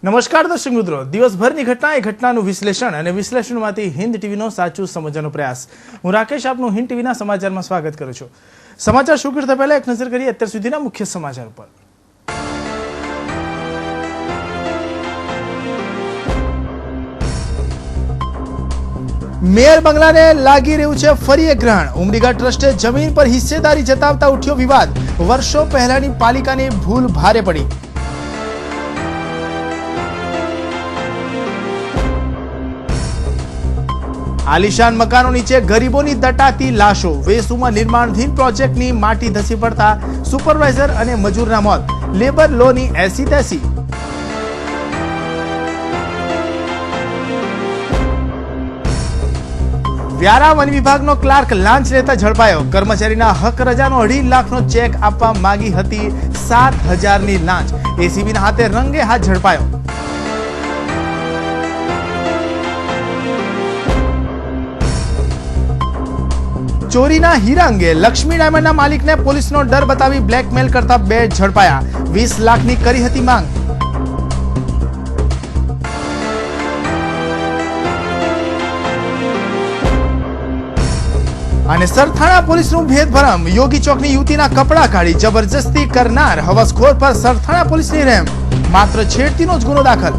નમસ્કાર દર્શક મિત્રો, દિવસભરની ઘટના એ ઘટનાનું વિશ્લેષણ અને વિશ્લેષણમાંથી હિન્દ ટીવીનો સાચું સમજવાનો પ્રયાસ. હું રાકેશ આપનું હિન્દ ટીવીના સમાચારમાં સ્વાગત કરું છું. સમાચાર શરૂ કરતા પહેલા એક નજર કરીએ અત્યાર સુધીના મુખ્ય સમાચાર પર. મેયર બંગલાને લાગી રહ્યું છે ફરી એક ગ્રહણ. ઉમરીગા ટ્રસ્ટે જમીન પર હિસ્સેદારી જતાવતા ઉઠ્યો વિવાદ. વર્ષો પહેલાની પાલિકાની ભૂલ ભારે પડી. આલિશાન મકાનો નીચે ગરીબોની દટાતી લાશો. વેસુમાં નિર્માણધીન પ્રોજેક્ટની માટી ધસી પડતા સુપરવાઇઝર અને મજૂરના મોત. લેબર લોની એસી તેસી. વ્યારા વન વિભાગનો ક્લાર્ક લાંચ લેતા ઝડપાયો. કર્મચારીના હક રજાનો 2.5 લાખનો ચેક આપવા માંગી હતી 7,000ની લાંચ. એસીબીના હાથે રંગે હાથ ઝડપાયો. ચોરીના હીરા અંગે લક્ષ્મી ડાયમંડના માલિકને પોલીસનો ડર બતાવી બ્લેકમેલ કરતા 2 ઝડપાયા. 20 લાખની કરી હતી માંગ. અને સરથાણા પોલીસનું ભેદભરમ. યોગી ચોકની યુવતીના કપડા કાઢી જબરજસ્તી કરનાર હવસખોર પર સરથાણા પોલીસની રહેમ. માત્ર છેડતીનો જ ગુનો દાખલ.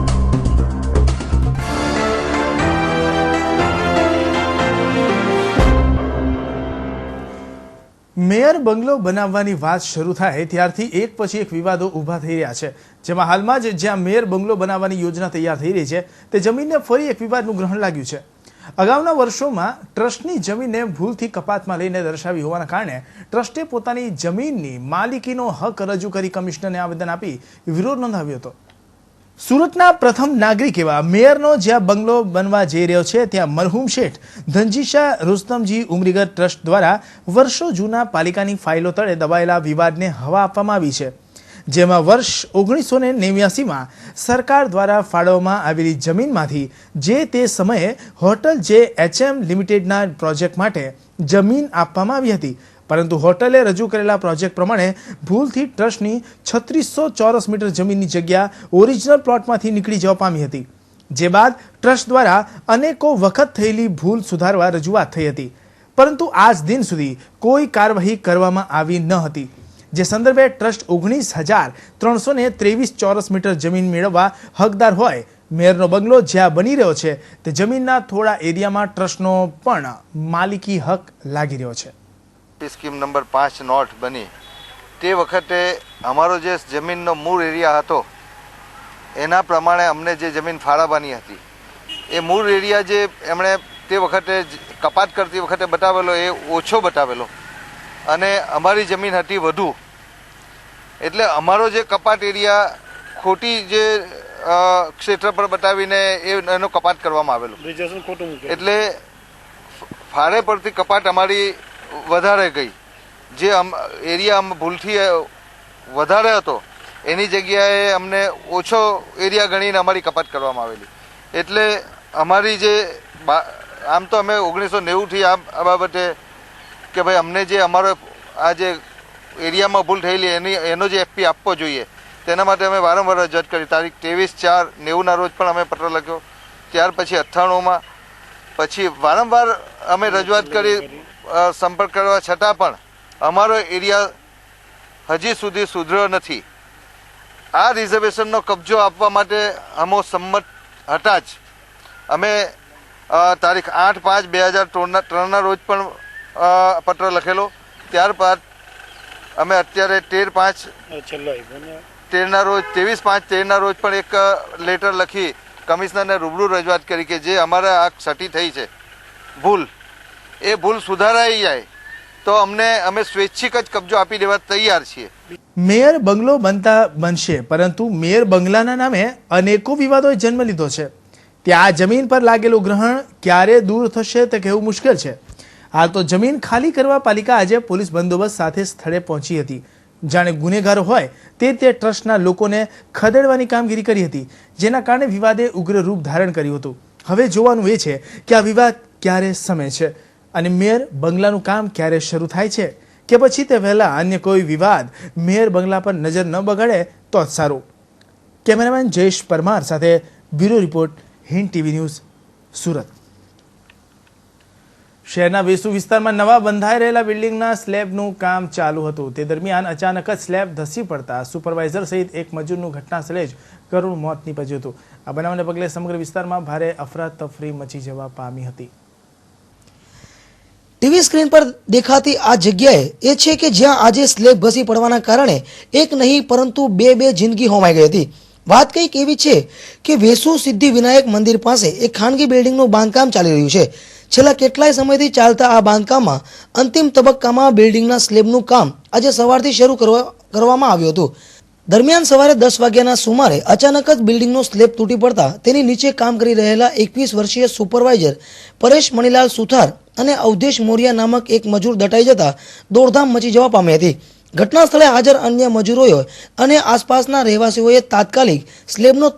મેયર બંગલો બનાવવાની વાત શરૂ થાય ત્યારથી એક પછી એક વિવાદો ઊભા થઈ રહ્યા છે. જેમાં હાલમાં જ જ્યાં મેયર બંગલો બનાવવાની યોજના તૈયાર થઈ રહી છે તે જમીનને ફરી એક વિવાદનું ગ્રહણ લાગ્યું છે. અગાઉના વર્ષોમાં ટ્રસ્ટની જમીનને ભૂલથી કપાતમાં લઈને દર્શાવી હોવાના કારણે ટ્રસ્ટે પોતાની જમીનની માલિકીનો હક રજૂ કરી કમિશનરને આવેદન આપી વિરોધ નોંધાવ્યો હતો. સુરતના પ્રથમ નાગરિક એવા મેયરનો જ્યાં બંગલો બનવા જઈ રહ્યો છે ત્યાં મરહુમ શેઠ ધનજીશા રુસ્તમજી ઉમરીગર ટ્રસ્ટ દ્વારા વર્ષો જૂના પાલિકાની ફાઇલો તળે દબાયેલા વિવાદને હવા આપવામાં આવી છે. જેમાં વર્ષ 1989માં સરકાર દ્વારા ફાળવવામાં આવેલી જમીનમાંથી જે તે સમયે હોટલ JHM લિમિટેડના પ્રોજેક્ટ માટે જમીન આપવામાં આવી હતી. પરંતુ હોટલે રજૂ કરેલા પ્રોજેક્ટ પ્રમાણે ભૂલથી ટ્રસ્ટની 3600 ચોરસ મીટર જમીનની જગ્યા ઓરિજિનલ પ્લોટમાંથી નીકળી જવા પામી હતી. જે બાદ ટ્રસ્ટ દ્વારા અનેકો વખત થયેલી ભૂલ સુધારવા રજૂઆત થઈ હતી, પરંતુ આજ દિન સુધી કોઈ કાર્યવાહી કરવામાં આવી ન હતી. જે સંદર્ભે ટ્રસ્ટ 19,323 ચોરસ મીટર જમીન મેળવવા હકદાર હોય. મેયરનો બંગલો જ્યાં બની રહ્યો છે તે જમીનના થોડા એરિયામાં ટ્રસ્ટનો પણ માલિકી હક લાગી રહ્યો છે. સ્કીમ નંબર 5 નોટ બની તે વખતે અમારો જે જમીનનો મૂળ એરિયા હતો એના પ્રમાણે અમને જે જમીન ફાળવવાની હતી એ મૂળ એરિયા જે એમણે તે વખતે કપાત કરતી વખતે બતાવેલો એ ઓછો બતાવેલો અને અમારી જમીન હતી વધુ. એટલે અમારો જે કપાત એરિયા ખોટી જે ક્ષેત્ર પર બતાવીને એનો કપાત કરવામાં આવેલો. એટલે ફાળે પડતી કપાત અમારી વધારે ગઈ. જે એરિયા ભૂલથી વધારે હતો એની જગ્યાએ અમને ઓછો એરિયા ગણીને અમારી કપાત કરવામાં આવેલી. એટલે અમારી જે આમ તો અમે 1990થી આ બાબતે કે ભાઈ અમને જે અમારો આ જે એરિયામાં ભૂલ થયેલી એનો જે FP આપવો જોઈએ તેના માટે અમે વારંવાર રજૂઆત કરી. તારીખ 23/4/90ના રોજ પણ અમે પત્ર લખ્યો. ત્યાર પછી 98માં પછી વારંવાર અમે રજૂઆત કરી. સંપર્ક કરવા છતાં પણ અમારો એરિયા હજી સુધી સુધર્યો નથી. આ રિઝર્વેશનનો કબજો આપવા માટે અમે સંમત હતા જ. અમે તારીખ 8/5/2003ના રોજ પણ પત્ર લખેલો. ત્યારબાદ અમે અત્યારે 13/5/13ના રોજ 23/5/13ના રોજ પણ એક લેટર લખી કમિશનરને રૂબરૂ રજૂઆત કરી કે જે અમારે આ ક્ષતિ થઈ છે ભૂલ એ ભૂલ સુધારાઈ જાય તો અમે સ્વૈચ્છિક જ કબજો આપી દેવા તૈયાર છીએ. મેયર બંગલો બનશે, પરંતુ મેયર બંગલાના નામે અનેકો વિવાદોએ જન્મ લીધો છે. ત્યાં જમીન પર લાગેલું ગ્રહણ ક્યારે દૂર થશે તે કહેવું મુશ્કેલ છે. હાલ તો જમીન ખાલી કરવા પાલિકા આજે પોલીસ બંદોબસ્ત સાથે સ્થળે પહોંચી હતી. જાણે ગુનેગારો હોય તે ટ્રસ્ટના લોકોને ખદેડવાની કામગીરી કરી હતી, જેના કારણે વિવાદે ઉગ્ર રૂપ ધારણ કર્યું હતું. હવે જોવાનું એ છે કે આ વિવાદ ક્યારે સમે છે અને મેયર બંગલાનું કામ ક્યારે શરૂ થાય છે કે પછી તે પહેલા અન્ય કોઈ વિવાદ મેયર બંગલા પર નજર ન બગાડે તો જ સારું. કેમેરામેન જયેશ પરમાર સાથે bureau report Hind TV news Surat. શહેરના વેસુ વિસ્તારમાં નવા બંધાઈ રહેલા બિલ્ડિંગના સ્લેબનું કામ ચાલુ હતું. તે દરમિયાન અચાનક જ સ્લેબ ધસી પડતા સુપરવાઇઝર સહિત એક મજૂરનું ઘટના સ્થળે જ કરુણ મોત નીપજ્યું હતું. આ બનાવને પગલે સમગ્ર વિસ્તારમાં ભારે અફરાતફરી મચી જવા પામી હતી. ટીવી સ્ક્રીન પર દેખાતી આ જગ્યાએ એ છે કે જ્યાં આજે સ્લેબ ઘસી પડવાના કારણે એક નહીં પરંતુ બે જિંદગી હોમાઈ ગઈ હતી. વાત કંઈક એવી છે કે વેસુ સિદ્ધિ વિનાયક મંદિર પાસે એક ખાનગી બિલ્ડિંગનું બાંધકામ ચાલી રહ્યું છે. છેલ્લા કેટલાય સમયથી ચાલતા આ બાંધકામમાં અંતિમ તબક્કામાં બિલ્ડિંગના સ્લેબનું કામ આજે સવારથી શરૂ કરવામાં આવ્યું હતું. દરમિયાન સવારે 10 વાગ્યાના સુમારે અચાનક જ બિલ્ડિંગનો સ્લેબ તૂટી પડતા તેની નીચે કામ કરી રહેલા 21 વર્ષીય સુપરવાઇઝર પરેશ મણીલાલ સુથાર અને અવધેશ મોરિયા નામક એક મજૂર દટાઈ જતા દોડધામ મચી જવા પામી હતી. ઘટના સ્થળે હાજર અન્ય મજૂરોએ અને આસપાસના રહેવાસીઓએ તાત્કાલિક સ્લેબનો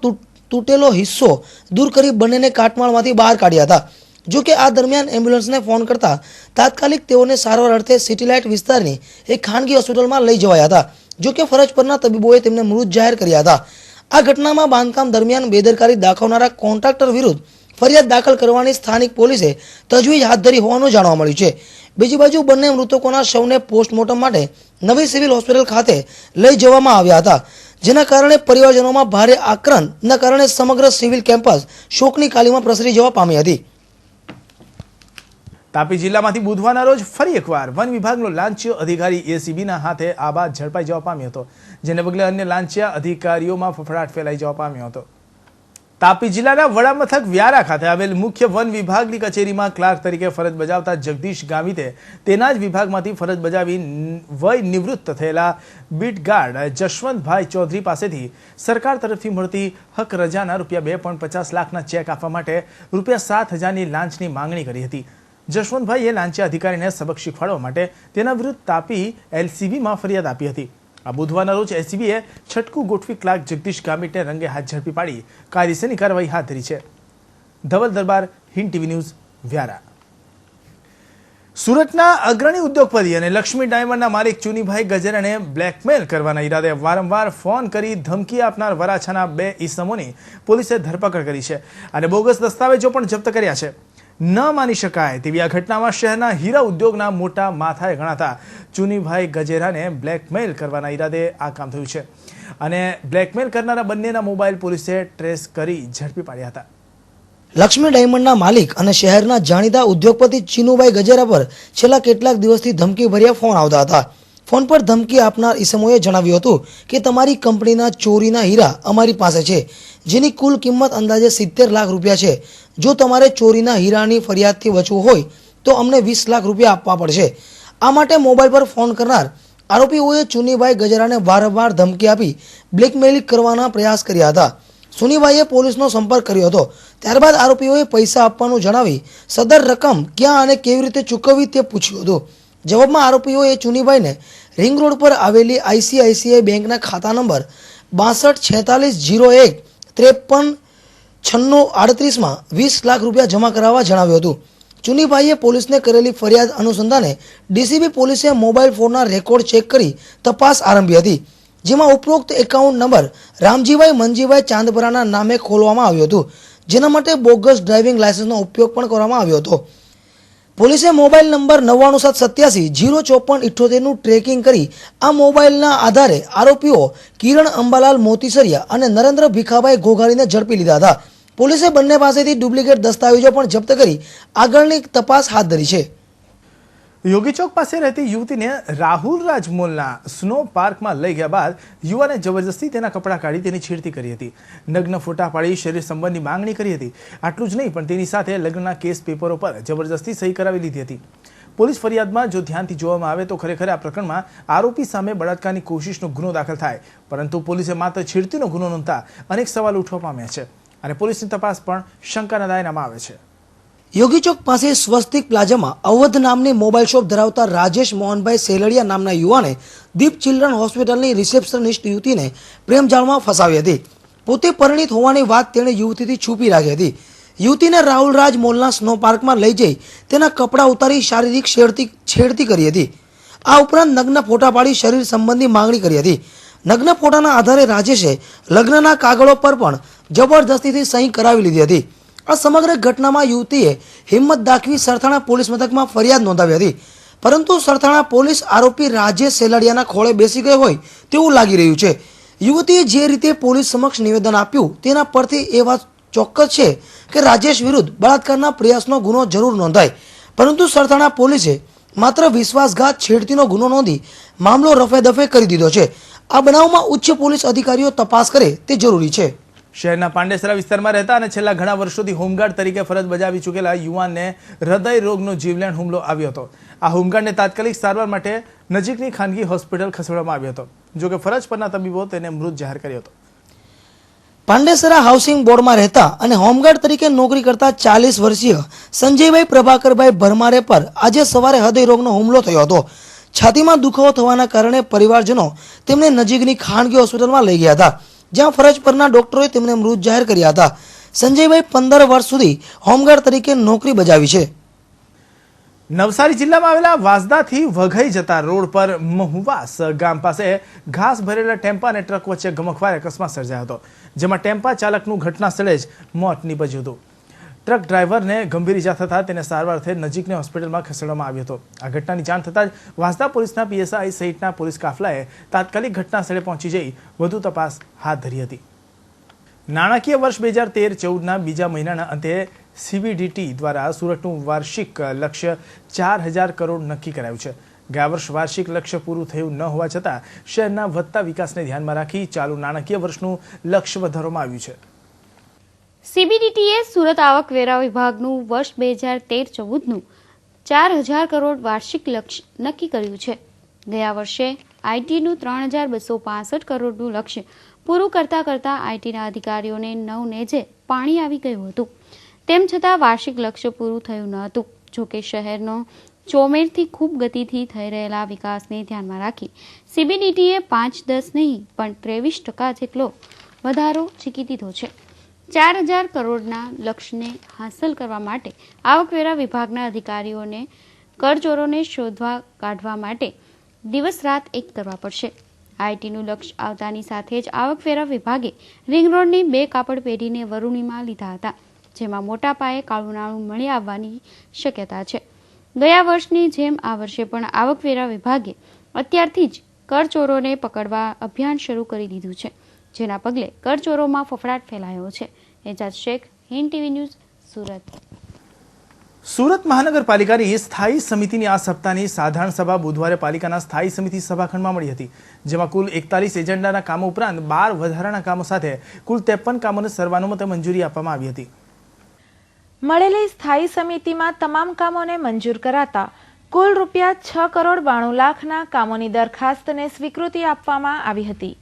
તૂટેલો હિસ્સો દૂર કરી બંનેને કાટમાળમાંથી બહાર કાઢ્યા હતા. જો કે આ દરમિયાન એમ્બ્યુલન્સને ફોન કરતા તાત્કાલિક તેઓને સારવાર અર્થે સિટીલાઇટ વિસ્તારની એક ખાનગી હોસ્પિટલમાં લઈ જવાયા હતા. જો કે ફરજ પરના તબીબોએ તેમને મૃત જાહેર કર્યા હતા. આ ઘટનામાં બાંધકામ દરમિયાન બેદરકારી દાખવનારા કોન્ટ્રાક્ટર વિરુદ્ધ ફરિયાદ દાખલ કરવાની સ્થાનિક પોલીસે તજવીજ હાથ ધરી હોવાનું જાણવા મળ્યું છે. બીજી બાજુ બંને મૃતકોના શવને પોસ્ટમોર્ટમ માટે નવી સિવિલ હોસ્પિટલ ખાતે લઈ જવામાં આવ્યા હતા, જેના કારણે પરિવારજનોમાં ભારે આક્રંદના કારણે સમગ્ર સિવિલ કેમ્પસ શોકની કાલીમાં પ્રસરી જવા પામી હતી. તાપી જિલ્લામાંથી બુધવારના રોજ ફરી એકવાર વન વિભાગનો લાંચિયો અધિકારી એસીબીના હાથે આબાદ ઝડપાઈ જવા પામ્યો હતો, જેને પગલે અન્ય લાંચિયા અધિકારીઓમાં ફફડાટ ફેલાઈ જવા પામ્યો હતો. તાપી જિલ્લાના વડામથક વ્યારા ખાતે આવેલ મુખ્ય વન વિભાગની કચેરીમાં ક્લાર્ક તરીકે ફરજ બજાવતા જગદીશ ગામિતે તેના જ વિભાગમાંથી ફરજ બજાવી વય નિવૃત્ત થયેલા બીટ ગાર્ડ જશવંતભાઈ ચૌધરી પાસેથી સરકાર તરફથી મળતી હક રજાના ₹2.50 લાખના ચેક આપવા માટે ₹7,000ની લાંચની માંગણી કરી હતી. જશવંતભાઈએ લાંચિયા અધિકારીને સબક શીખવાડવા માટે તેના વિરુદ્ધ તાપી એલસીબીમાં ફરિયાદ આપી હતી. આ બુધવારના રોજ એલસીબીએ છટકું ગોઠવી ક્લાર્ક જગદીશ ગામિતને રંગે હાથ ઝડપી પાડી કાયદેસરની કાર્યવાહી હાથ ધરી છે. ધવલ દરબાર, હિન્દ ટીવી ન્યૂઝ, વ્યારા. સુરતના અગ્રણી ઉદ્યોગપતિ અને લક્ષ્મી ડાયમંડના માલિક ચુનીભાઈ ગજેરાને બ્લેકમેલ કરવાના ઈરાદે વારંવાર ફોન કરી ધમકી આપનાર વરાછાના 2 ઈસમોની પોલીસે ધરપકડ કરી છે અને બોગસ દસ્તાવેજો પણ જપ્ત કર્યા છે. ન માની શકાય તેવી આ ઘટનામાં શહેરના હીરા ઉદ્યોગના મોટા માથાએ ગણાતા ચુનીભાઈ ગજેરાને બ્લેકમેલ કરવાના ઈરાદે આ કામ થયું છે અને બ્લેકમેલ કરનારા બંનેના મોબાઈલ પોલીસે ટ્રેસ કરી ઝડપી પાડ્યા હતા. લક્ષ્મી ડાયમંડના માલિક અને શહેરના જાણીતા ઉદ્યોગપતિ ચીનુભાઈ ગજેરા પર છેલ્લા કેટલાક દિવસથી ધમકી ભર્યા ફોન આવતા હતા. ફોન પર ધમકી આપનાર ઈસમોએ જણાવ્યું હતું કે તમારી કંપનીના ચોરીના હીરા અમારી પાસે છે, જેની કુલ કિંમત અંદાજે 70 લાખ રૂપિયા છે. જો તમારે ચોરીના હીરાની ફરિયાદથી બચવું હોય તો અમને 20 લાખ રૂપિયા આપવા પડશે. આ માટે મોબાઈલ પર ફોન કરનાર આરોપીઓએ ચુનીભાઈ ગજેરાને વારંવાર ધમકી આપી બ્લેકમેલિંગ કરવાના પ્રયાસ કર્યા હતા. સુનીભાઈએ પોલીસનો સંપર્ક કર્યો હતો. ત્યારબાદ આરોપીઓએ પૈસા આપવાનું જણાવી સદર રકમ ક્યાં અને કેવી રીતે ચૂકવવી તે પૂછ્યું હતું. જવાબમાં આરોપીઓએ ચુનીભાઈને રિંગ રોડ પર આવેલી આઈસીઆઈસીઆઈ બેંકના ખાતા નંબર 624601 539638માં 20 લાખ રૂપિયા જમા કરાવવા જણાવ્યું હતું. ચુનીભાઈએ પોલીસને કરેલી ફરિયાદ અનુસંધાને ડીસીબી પોલીસે મોબાઈલ ફોનના રેકોર્ડ ચેક કરી તપાસ આરંભી હતી, જેમાં ઉપરોક્ત એકાઉન્ટ નંબર રામજીભાઈ મંજીભાઈ ચાંદપરાના નામે ખોલવામાં આવ્યું હતું, જેના માટે બોગસ ડ્રાઇવિંગ લાયસન્સનો ઉપયોગ પણ કરવામાં આવ્યો હતો. પોલીસે મોબાઈલ નંબર 9987805478નું ટ્રેકિંગ કરી આ મોબાઈલના આધારે આરોપીઓ કિરણ અંબાલાલ મોતીસરિયા અને નરેન્દ્ર ભીખાભાઈ ઘોઘાડીને ઝડપી લીધા હતા. પોલીસે બંને પાસેથી ડુપ્લિકેટ દસ્તાવેજો પણ જપ્ત કરી આગળની તપાસ હાથ ધરી છે. યોગી ચોક પાસે રહેતી યુવતીને રાહુલ રાજ મોલના સ્નો પાર્કમાં લઈ ગયા બાદ યુવાને જબરજસ્તી તેના કપડાં કાઢી તેની છેડતી કરી હતી. નગ્ન ફોટા પાડી શરીર સંબંધની માંગણી કરી હતી. આટલું જ નહીં પણ તેની સાથે લગ્નના કેસ પેપરો પર જબરજસ્તી સહી કરાવી લીધી હતી. પોલીસ ફરિયાદમાં જો ધ્યાનથી જોવામાં આવે તો ખરેખર આ પ્રકરણમાં આરોપી સામે બળાત્કારની કોશિશનો ગુનો દાખલ થાય, પરંતુ પોલીસે માત્ર છેડતીનો ગુનો નોંધતા અનેક સવાલ ઉઠવા પામ્યા છે અને પોલીસની તપાસ પણ શંકાના દાયરામાં આવે છે. યોગી ચોક પાસે સ્વસ્તિક પ્લાઝામાં અવધ નામની મોબાઈલ શોપ ધરાવતા રાજેશ મોહનભાઈ સેલડિયા નામના યુવાને દીપ ચિલ્ડ્રન હોસ્પિટલની રિસેપ્શનિસ્ટ યુવતીને પ્રેમજાળમાં ફસાવી હતી. પોતે પરિણીત હોવાની વાત તેણે યુવતીથી છુપી રાખી હતી. યુવતીને રાહુલ રાજ મોલના સ્નો પાર્કમાં લઈ જઈ તેના કપડાં ઉતારી શારીરિક છેડતી કરી હતી. આ ઉપરાંત નગ્ન ફોટા પાડી શરીર સંબંધી માંગણી કરી હતી. નગ્ન ફોટાના આધારે રાજેશે લગ્નના કાગળો પર પણ જબરદસ્તીથી સહી કરાવી લીધી હતી. આ સમગ્ર ઘટનામાં યુવતીએ હિંમત દાખવી સરથાણા પોલીસ મથકમાં ફરિયાદ નોંધાવી હતી, પરંતુ સરથાણા પોલીસ આરોપી રાજેશ સેલાડિયાના ખોળે બેસી ગઈ હોય તેવું લાગી રહ્યું છે. યુવતીએ જે રીતે પોલીસ સમક્ષ નિવેદન આપ્યું તેના પરથી એ વાત ચોક્કસ છે કે રાજેશ વિરુદ્ધ બળાત્કારના પ્રયાસનો ગુનો જરૂર નોંધાય, પરંતુ સરથાણા પોલીસે માત્ર વિશ્વાસઘાત છેડતીનો ગુનો નોંધી મામલો રફે દફે કરી દીધો છે. આ બનાવમાં ઉચ્ચ પોલીસ અધિકારીઓ તપાસ કરે તે જરૂરી છે. શહેરના પાંડેસરા વિસ્તારમાં રહેતા અને છેલ્લા ઘણા વર્ષોથી હોમગાર્ડ તરીકે ફરજ બજાવી ચૂકેલા યુવાનને હૃદય રોગનો જીવલેણ હુમલો આવ્યો હતો. આ હોમગાર્ડને તાત્કાલિક સારવાર માટે નજીકની ખાનગી હોસ્પિટલ ખસેડવામાં આવ્યો હતો, જોકે ફરજ પરના તબીબો તેને મૃત જાહેર કર્યો હતો. પાંડેસરા હાઉસિંગ બોર્ડમાં રહેતા અને હોમગાર્ડ તરીકે નોકરી કરતા 40 વર્ષીય સંજયભાઈ પ્રભાકરભાઈ ભરમારે પર આજે સવારે હૃદય રોગનો હુમલો થયો હતો. છાતીમાં દુખાવો થવાના કારણે પરિવારજનો તેમને નજીકની ખાનગી હોસ્પિટલમાં લઈ ગયા હતા, જ્યાં ફરજ પરના ડોક્ટરોએ તેમને મૃત જાહેર કર્યા હતા. સંજયભાઈ 15 વર્ષ સુધી હોમગાર્ડ તરીકે નોકરી બજાવી છે. નવસારી જિલ્લામાં આવેલા વાંસદાથી વઘઈ જતા રોડ પર મહુવાસ ગામ પાસે ઘાસ ભરેલા ટેમ્પા અને ટ્રક વચ્ચે ગમખ્વાર અકસ્માત સર્જાયો હતો, જેમાં ટેમ્પા ચાલકનું ઘટના સ્થળે જ મોત નીપજ્યું હતું. ટ્રક ડ્રાઈવરને ગંભીર ઇજા થતાં તેને સારવારથી નજીકની હોસ્પિટલમાં ખસેડવામાં આવ્યો હતો. આ ઘટનાની જાણ થતાં જ વાંસદા પોલીસના પીએસઆઈ સહિતના પોલીસ કાફલાએ તાત્કાલિક ઘટના સ્થળે પહોંચી જઈ વધુ તપાસ હાથ ધરી હતી. નાણાકીય વર્ષ 2013-14ના બીજા મહિનાના અંતે સીબીડીટી દ્વારા સુરતનું વાર્ષિક લક્ષ્ય 4000 કરોડ નક્કી કરાયું છે. ગયા વર્ષ વાર્ષિક લક્ષ્ય પૂરું થયું ન હોવા છતાં શહેરના વધતા વિકાસને ધ્યાનમાં રાખી ચાલુ નાણાકીય વર્ષનું લક્ષ્ય વધારવામાં આવ્યું છે. સીબીડીટીએ સુરત આવકવેરા વિભાગનું વર્ષ 2013-14નું 4000 કરોડ વાર્ષિક લક્ષ્ય નક્કી કર્યું છે. ગયા વર્ષે આઈટીનું 3265 કરોડનું લક્ષ્ય પૂરું કરતા આઈટીના અધિકારીઓને નવનેજે પાણી આવી ગયું હતું. તેમ છતાં વાર્ષિક લક્ષ્ય પૂરું થયું ન હતું. જોકે શહેરનો ચોમેરથી ખૂબ ગતિથી થઈ રહેલા વિકાસને ધ્યાનમાં રાખી સીબીડીટીએ 5-10 નહીં પણ 23% જેટલો વધારો ઝીકી દીધો છે. 4000 કરોડના લક્ષ્યને હાંસલ કરવા માટે આવકવેરા વિભાગના અધિકારીઓને કરચોરોને શોધવા કાઢવા માટે દિવસ રાત એક કરવા પડશે. આઈટીનું લક્ષ્ય આવતાની સાથે જ આવકવેરા વિભાગે રિંગ રોડની 2 કાપડ પેઢીને વરુણીમાં લીધા હતા, જેમાં મોટા પાયે કાળું નાણું મળી આવવાની શક્યતા છે. ગયા વર્ષની જેમ આ વર્ષે પણ આવકવેરા વિભાગે અત્યારથી જ કરચોરોને પકડવા અભિયાન શરૂ કરી દીધું છે, જેના પગલે કરચોરોમાં ફફડાટ ફેલાયો છે. Ejaz Shaikh, Hind TV news, Surat. સુરત મહાનગરપાલિકાની સ્થાયી સમિતિની આ સપ્તાહની સાધારણ સભા બુધવારે પાલિકાના સ્થાયી સમિતિ સભાખંડમાં મળી હતી, જેમાં કુલ 41 એજન્ડાના કામો ઉપરાંત 12 વધારાના કામો સાથે કુલ 53 કામોને સર્વાનુમતે મંજૂરી આપવામાં આવી હતી. મળેલી સ્થાયી સમિતિમાં તમામ કામોને મંજૂર કરાતા કુલ ₹6,92,00,000ના કામોની દરખાસ્તને સ્વીકૃતિ આપવામાં આવી હતી.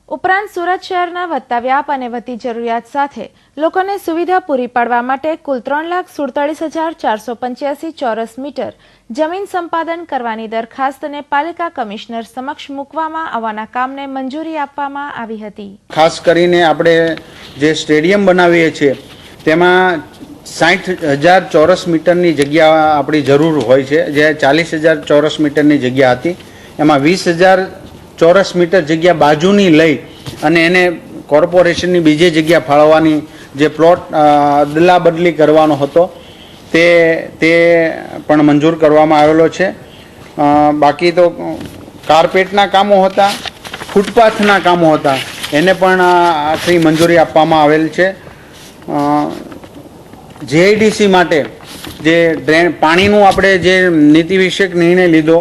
ઉપરાંત સુરત શહેરના વધતા વ્યાપ અને વધતી જરૂરિયાત સાથે લોકોને સુવિધા પૂરી પાડવા માટે કુલ 3,47,485 ચોરસ મીટર જમીન સંપાદન કરવાની દરખાસ્તને પાલિકા કમિશનર સમક્ષ મૂકવામાં આવવાના કામને મંજૂરી આપવામાં આવી હતી. ખાસ કરીને આપણે જે સ્ટેડિયમ બનાવીએ છીએ તેમાં 60,000 ચોરસ મીટરની જગ્યા આપણી જરૂર હોય છે, જે 40,000 ચોરસ મીટરની જગ્યા હતી. એમાં 20,000 ચોરસ મીટર જગ્યા બાજુની લઈ અને એને કોર્પોરેશનની બીજી જગ્યા ફાળવવાની જે પ્લોટ અદલા બદલી કરવાનો હતો તે પણ મંજૂર કરવામાં આવેલો છે. બાકી તો કાર્પેટના કામો હતા, ફૂટપાથના કામો હતા, એને પણ આખરી મંજૂરી આપવામાં આવેલ છે. જીઆઈડીસી માટે જે પાણીનું આપણે જે નીતિ વિષયક નિર્ણય લીધો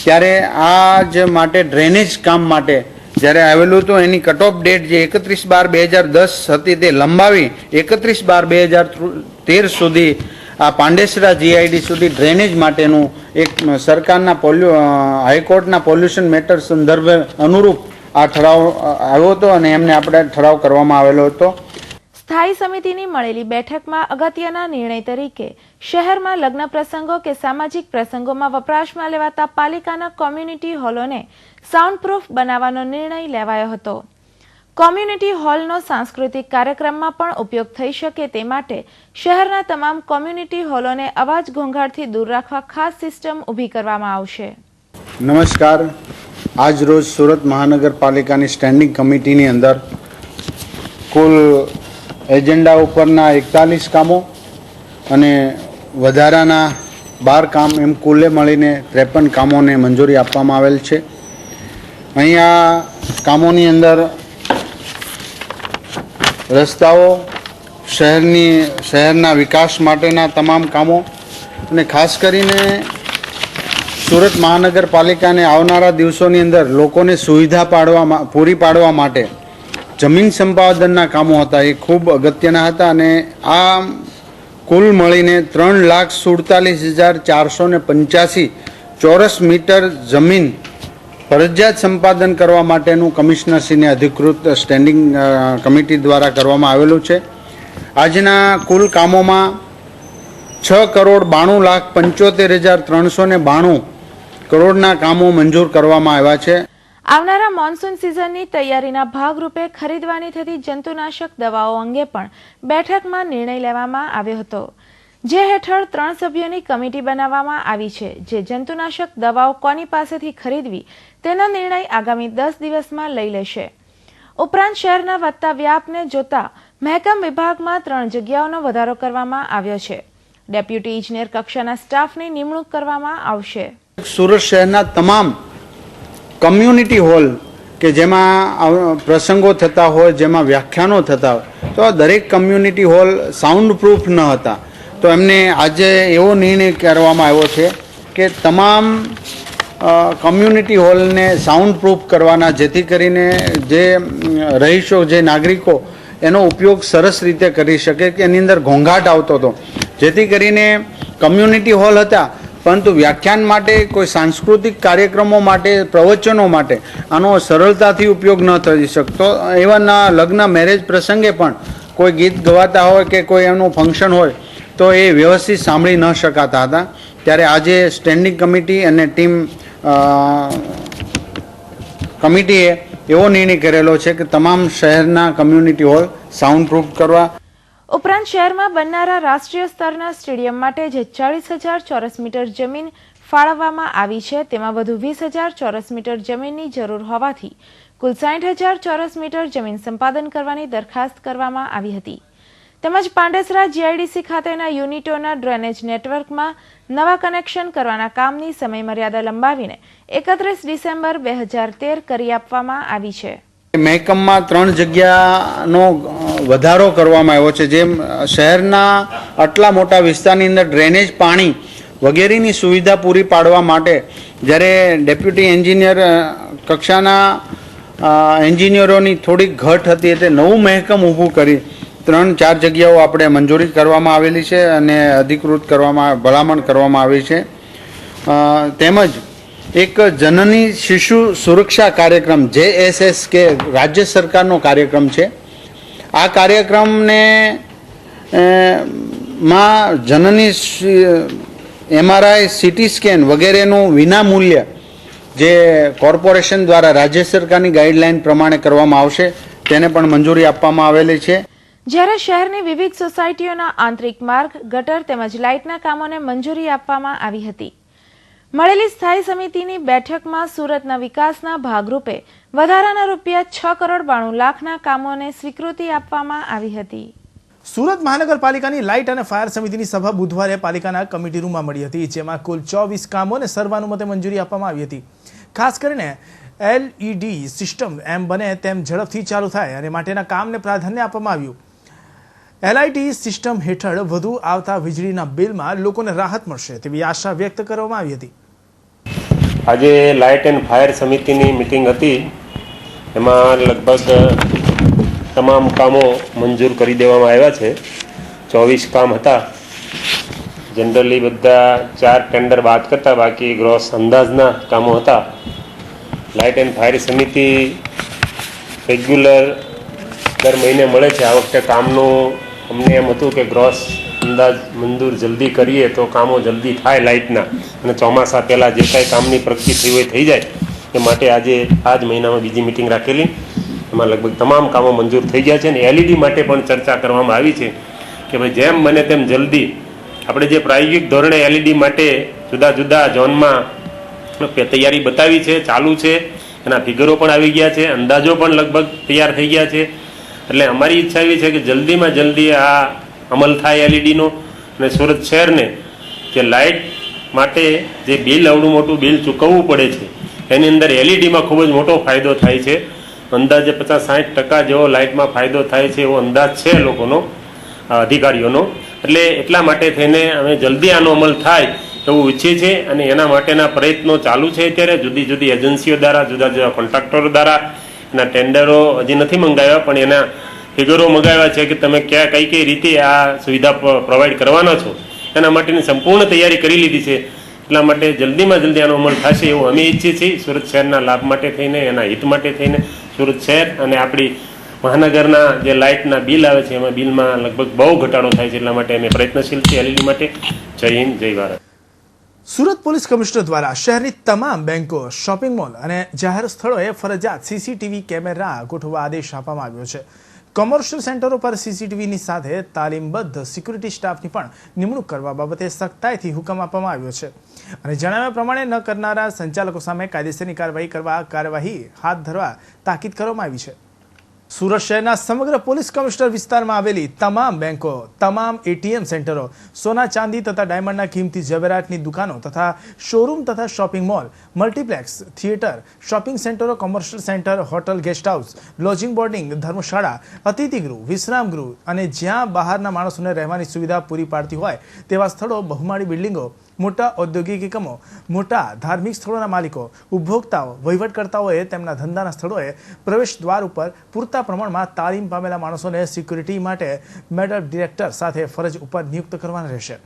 ત્યારે આ જ માટે ડ્રેનેજ કામ માટે જ્યારે આવેલું હતું એની કટ ઓફ ડેટ જે 31/12/2010 હતી તે લંબાવી 31/12/2013 સુધી આ પાંડેસરા જીઆઈડી સુધી ડ્રેનેજ માટેનું એક સરકારના હાઈકોર્ટના પોલ્યુશન મેટર સંદર્ભે અનુરૂપ આ ઠરાવ આવ્યો હતો અને એમને આપણે ઠરાવ કરવામાં આવેલો હતો. સ્થાયી સમિતિની મળેલી બેઠકમાં અગત્યના નિર્ણય તરીકે શહેરમાં લગ્ન પ્રસંગો કે સામાજિક પ્રસંગોમાં વપરાશમાં લેવાતા પાલિકાના કોમ્યુનિટી હોલોને સાઉન્ડપ્રૂફ બનાવવાનો નિર્ણય લેવાયો હતો. કોમ્યુનિટી હોલનો સાંસ્કૃતિક કાર્યક્રમમાં પણ ઉપયોગ થઈ શકે તે માટે શહેરના તમામ કોમ્યુનિટી હોલોને અવાજ ઘોંઘાટથી દૂર રાખવા ખાસ સિસ્ટમ ઊભી કરવામાં આવશે. નમસ્કાર. આજ રોજ સુરત મહાનગરપાલિકાની સ્ટેન્ડિંગ કમિટીની અંદર કુલ એજન્ડા ઉપરના 41 કામો અને વધારાના 12 કામ એમ કુલે મળીને 53 કામોને મંજૂરી આપવામાં આવેલ છે. અહીંયા કામોની અંદર રસ્તાઓ, શહેરના વિકાસ માટેના તમામ કામો અને ખાસ કરીને સુરત મહાનગરપાલિકાને આવનારા દિવસોની અંદર લોકોને સુવિધા પૂરી પાડવા માટે જમીન સંપાદનના કામો હતા, એ ખૂબ અગત્યના હતા. અને આ કુલ મળીને 3,47,485 ચોરસ મીટર જમીન ફરજિયાત સંપાદન કરવા માટેનું કમિશનરશ્રીને અધિકૃત સ્ટેન્ડિંગ કમિટી દ્વારા કરવામાં આવેલું છે. આજના કુલ કામોમાં 6,92,75,392 કરોડના કામો મંજૂર કરવામાં આવ્યા છે. આવનારા મોન્સૂન સિઝનની તૈયારીના ભાગરૂપે ખરીદવાની થતી જંતુનાશક દવાઓ અંગે પણ બેઠકમાં નિર્ણય લેવામાં આવ્યો હતો, જે હેઠળ 3 સભ્યોની કમિટી બનાવવામાં આવી છે, જે જંતુનાશક દવાઓ કોની પાસેથી ખરીદવી તેનો નિર્ણય આગામી 10 દિવસમાં લઈ લેશે. ઉપરાંત શહેરના વધતા વ્યાપને જોતા મહેકમ વિભાગમાં 3 જગ્યાઓનો વધારો કરવામાં આવ્યો છે. ડેપ્યુટી ઇજનેર કક્ષાના સ્ટાફની નિમણૂક કરવામાં આવશે. સુરત શહેરના તમામ કમ્યુનિટી હોલ કે જેમાં પ્રસંગો થતા હોય, જેમાં વ્યાખ્યાનો થતા હોય, તો દરેક કમ્યુનિટી હોલ સાઉન્ડ પ્રૂફ ન હતા. તો એમને આજે એવો નિર્ણય કરવામાં આવ્યો છે કે તમામ કમ્યુનિટી હોલને સાઉન્ડ પ્રૂફ કરવાના, જેથી કરીને જે રહીશો, જે નાગરિકો એનો ઉપયોગ સરસ રીતે કરી શકે. કે એની અંદર ઘોંઘાટ આવતો હતો, જેથી કરીને કમ્યુનિટી હોલ હતા, પરંતુ વ્યાખ્યાન માટે, કોઈ સાંસ્કૃતિક કાર્યક્રમો માટે, પ્રવચનો માટે આનો સરળતાથી ઉપયોગ ન થઈ શકતો. એવાના લગ્ન, મેરેજ પ્રસંગે પણ કોઈ ગીત ગવાતા હોય કે કોઈ એમનું ફંક્શન હોય તો એ વ્યવસ્થિત સાંભળી ન શકાતા હતા. ત્યારે આજે સ્ટેન્ડિંગ કમિટી અને ટીમ કમિટીએ એવો નિર્ણય કરેલો છે કે તમામ શહેરના કમ્યુનિટી હોલ સાઉન્ડ પ્રૂફ કરવા. ઉપરાંત શહેરમાં બનનારા રાષ્ટ્રીય સ્તરના સ્ટેડિયમ માટે જે 40,000 ચોરસ મીટર જમીન ફાળવવામાં આવી છે, તેમાં વધુ 20,000 ચોરસ મીટર જમીનની જરૂર હોવાથી કુલ 60,000 ચોરસ મીટર જમીન સંપાદન કરવાની દરખાસ્ત કરવામાં આવી હતી. તેમજ પાંડેસરા જીઆઈડીસી ખાતેના યુનિટોના ડ્રેનેજ નેટવર્કમાં નવા કનેક્શન કરવાના કામની સમયમર્યાદા લંબાવીને 31 ડિસેમ્બર 2013 કરી આપવામાં આવી છે. મહેકમમાં 3 જગ્યાનો વધારો કરવામાં આવ્યો છે. જેમ શહેરના આટલા મોટા વિસ્તારની અંદર ડ્રેનેજ, પાણી વગેરેની સુવિધા પૂરી પાડવા માટે જ્યારે ડેપ્યુટી એન્જિનિયર કક્ષાના એન્જિનિયરોની થોડીક ઘટ હતી, એટલે નવું મહેકમ ઊભું કરી 3-4 જગ્યાઓ આપણે મંજૂરી કરવામાં આવેલી છે અને અધિકૃત કરવામાં, ભલામણ કરવામાં આવી છે. તેમજ એક જનની શિશુ સુરક્ષા કાર્યક્રમ JSS કે રાજ્ય સરકારનો કાર્યક્રમ છે. આ કાર્યક્રમને માં જનની MRI, CT સ્કેન વગેરેનું વિનામૂલ્ય જે કોર્પોરેશન દ્વારા રાજ્ય સરકારની ગાઈડલાઈન પ્રમાણે કરવામાં આવશે, તેને પણ મંજૂરી આપવામાં આવેલી છે. જ્યારે શહેરની વિવિધ સોસાયટીઓના આંતરિક માર્ગ, ગટર તેમજ લાઇટના કામોને મંજૂરી આપવામાં આવી હતી. મળેલી સ્થાયી સમિતિની બેઠકમાં સુરતના વિકાસના ભાગરૂપે વધારાના રૂપિયા 6,92,00,000ના કામોને સ્વીકૃતિ આપવામાં આવી હતી. સુરત મહાનગરપાલિકાની લાઇટ અને ફાયર સમિતિની સભા બુધવારે પાલિકાના કમિટી રૂમમાં મળી હતી, જેમાં કુલ 24 કામોને સર્વાનુમતે મંજૂરી આપવામાં આવી હતી. ખાસ કરીને LED સિસ્ટમ એમ બને તેમ ઝડપથી ચાલુ થાય અને માટેના કામને પ્રાધાન્ય આપવામાં આવ્યું. LIT સિસ્ટમ હેઠળ વધુ આવતા વીજળીના બિલમાં લોકોને રાહત મળશે તેવી આશા વ્યક્ત કરવામાં આવી હતી. આજે લાઇટ એન્ડ ફાયર સમિતિની મિટિંગ હતી, એમાં લગભગ તમામ કામો મંજૂર કરી દેવામાં આવ્યા છે. 24 કામ હતા. જનરલી બધા 4 ટેન્ડર બાદ કરતા બાકી ગ્રોસ અંદાજના કામો હતા. લાઇટ એન્ડ ફાયર સમિતિ રેગ્યુલર દર મહિને મળે છે. આ વખતે કામનું અમને એમ હતું કે ગ્રોસ અંદાજ મંજૂર જલ્દી કરીએ તો કામો જલ્દી થાય લાઇટના, અને ચોમાસા પહેલાં જે કાંઈ કામની પ્રગતિ થઈ હોય થઈ જાય. એ માટે આજે આ જ મહિનામાં બીજી મિટિંગ રાખેલી, એમાં લગભગ તમામ કામો મંજૂર થઈ ગયા છે. અને LED માટે પણ ચર્ચા કરવામાં આવી છે કે ભાઈ જેમ બને તેમ જલ્દી આપણે જે પ્રાયોગિક ધોરણે LED માટે જુદા જુદા ઝોનમાં તૈયારી બતાવી છે, ચાલુ છે, એના ફિગરો પણ આવી ગયા છે, અંદાજો પણ લગભગ તૈયાર થઈ ગયા છે. એટલે અમારી ઈચ્છા એવી છે કે જલ્દીમાં જલ્દી આ અમલ થાય એલઈડીનો, અને સુરત શહેરને જે લાઇટ માટે જે બિલ આવડું મોટું બિલ ચૂકવવું પડે છે એની અંદર એલઈડીમાં ખૂબ જ મોટો ફાયદો થાય છે. અંદાજે 50-60% જેવો લાઇટમાં ફાયદો થાય છે એવો અંદાજ છે લોકોનો, અધિકારીઓનો. એટલે એટલા માટે થઈને અમે જલ્દી આનો અમલ થાય એવું ઈચ્છીએ છીએ, અને એના માટેના પ્રયત્નો ચાલુ છે. અત્યારે જુદી જુદી એજન્સીઓ દ્વારા, જુદા જુદા કોન્ટ્રાક્ટરો દ્વારા એના ટેન્ડરો હજી નથી મંગાવ્યા, પણ એના ફિગરો મંગાવ્યા છે કે તમે કઈ કઈ રીતે આ સુવિધા પ્રોવાઈડ કરવાના છો, એના માટેની સંપૂર્ણ તૈયારી કરી લીધી છે. એટલા માટે જલ્દીમાં જલ્દી આનો અમલ થશે એવું અમે ઈચ્છીએ છીએ, સુરત શહેરના લાભ માટે થઈને, એના હિત માટે થઈને. સુરત શહેર અને આપણી મહાનગરના જે લાઇટના બિલ આવે છે એમાં બિલમાં લગભગ બહુ ઘટાડો થાય છે. એટલા માટે અમે પ્રયત્નશીલ છીએ એલઈડી માટે. જય હિન્દ, જય ભારત. સુરત પોલીસ કમિશનર દ્વારા શહેરની તમામ બેંકો, શોપિંગ મોલ અને જાહેર સ્થળોએ ફરજિયાત સીસીટીવી કેમેરા ગોઠવવા આદેશ આપવામાં આવ્યો છે. કોમર્શિયલ સેન્ટરો પર સીસીટીવીની સાથે તાલીમબદ્ધ સિક્યુરિટી સ્ટાફની પણ નિમણૂક કરવા બાબતે સખ્તાઈથી હુકમ આપવામાં આવ્યો છે, અને જણાવ્યા પ્રમાણે ન કરનારા સંચાલકો સામે કાયદેસરની કાર્યવાહી હાથ ધરવા તાકીદ કરવામાં આવી છે. સુરત શહેરના સમગ્ર પોલીસ કમિશનર વિસ્તારમાં આવેલી તમામ બેંકો, તમામ એટીએમ સેન્ટરો, સોના ચાંદી તથા ડાયમંડના કિંમતી ઝવેરાતની દુકાનો તથા શોરૂમ તથા shopping mall, multiplex, theatre, shopping સેન્ટરો, commercial centre, hotel, guest house, lodging, boarding, ધર્મશાળા, અતિથિગૃહ, વિશ્રામગૃહ અને જ્યાં બહારના માણસોને રહેવાની સુવિધા પૂરી પાડતી હોય તેવા સ્થળો, બહુમાળી બિલ્ડિંગો, મોટા ઔદ્યોગિક એકમો, મોટા ધાર્મિક સ્થળોના માલિકો, ઉપભોક્તાઓ, વહીવટકર્તાઓએ તેમના ધંધાના સ્થળોએ પ્રવેશ દ્વાર ઉપર પૂરતા પ્રમાણમાં તાલીમ પામેલા માણસોને સિક્યુરિટી માટે મેડલ ડિરેક્ટર સાથે ફરજ ઉપર નિયુક્ત કરવાના રહેશે.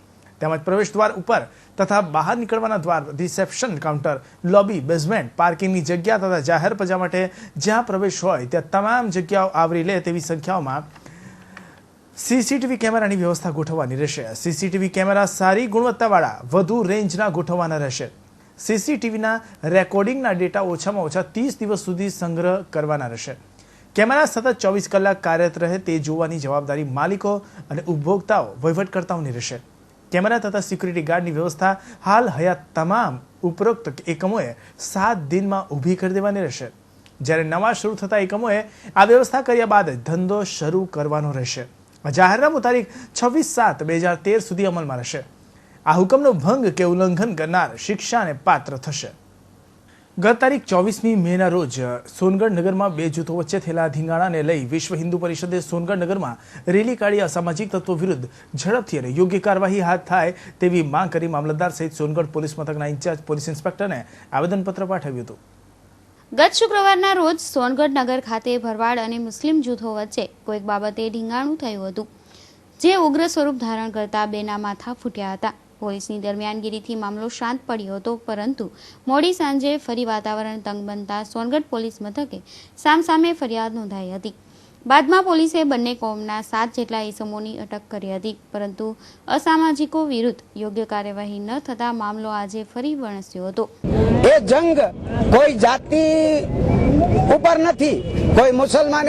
તેમજ પ્રવેશ દ્વાર ઉપર તથા બહાર નીકળવાના દ્વાર, રિસેપ્શન કાઉન્ટર, લોબી, બેઝમેન્ટ, પાર્કિંગની જગ્યા તથા જાહેર પ્રજા માટે જ્યાં પ્રવેશ હોય ત્યાં તમામ જગ્યાઓ આવરી લે તેવી સંખ્યાઓમાં સીસીટીવી કેમેરાની વ્યવસ્થા ગોઠવવાની રહેશે. સીસીટીવી કેમેરા સારી ગુણવત્તાવાળા, વધુ રેન્જના ગોઠવવાના રહેશે. સીસીટીવીના રેકોર્ડિંગના ડેટા ઓછામાં ઓછા 30 દિવસ સુધી સંગ્રહ કરવાના રહેશે. કેમેરા સતત 24 કલાક કાર્યરત રહે તે જોવાની જવાબદારી માલિકો અને ઉપભોક્તાઓ, વહીવટકર્તાઓની રહેશે. કેમેરા તથા સિક્યુરિટી ગાર્ડની વ્યવસ્થા હાલ હયાત તમામ ઉપરોક્ત એકમોએ 7 દિનમાં ઊભી કરી દેવાની રહેશે. જ્યારે નવા શરૂ થતા એકમોએ આ વ્યવસ્થા કર્યા બાદ ધંધો શરૂ કરવાનો રહેશે. જાહેરનામું તારીખ 26/7/2013 સુધી અમલમાં રહેશે. આ હુકમનો ભંગ કે ઉલ્લંઘન કરનાર શિક્ષાને પાત્ર થશે. ગત તારીખ 24મી મેના રોજ સોનગઢ નગરમાં 2 જૂથો વચ્ચે થયેલા ધીંગાણાને લઈ વિશ્વ હિન્દુ પરિષદે સોનગઢ નગરમાં રેલી કાઢી અસામાજિક તત્વો વિરુદ્ધ ઝડપથી અને યોગ્ય કાર્યવાહી હાથ થાય તેવી માંગ કરી મામલતદાર સહિત સોનગઢ પોલીસ મથકના ઇન્ચાર્જ પોલીસ ઇન્સ્પેક્ટરને આવેદનપત્ર પાઠવ્યું હતું. ગત શુક્રવારના રોજ સોનગઢ નગર ખાતે ભરવાડ અને મુસ્લિમ જૂથો વચ્ચે કોઈક બાબતે ઢીંગાણું થયું હતું, જે ઉગ્ર સ્વરૂપ ધારણ કરતા બેના માથા ફૂટ્યા હતા. પોલીસની દરમિયાનગીરીથી મામલો શાંત પડ્યો હતો, પરંતુ મોડી સાંજે ફરી વાતાવરણ તંગ બનતા સોનગઢ પોલીસ મથકે સામસામે ફરિયાદ નોંધાઈ હતી. બાદમાં પોલીસે બંને કોમના 7 જેટલા ઇસમોની અટક કરી હતી, પરંતુ અસામાજિકો વિરુદ્ધ યોગ્ય કાર્યવાહી ન થતા મામલો આજે ફરી વણસ્યો હતો. એ જંગ કોઈ જાતિ ઉપર નથી, કોઈ મુસલમાન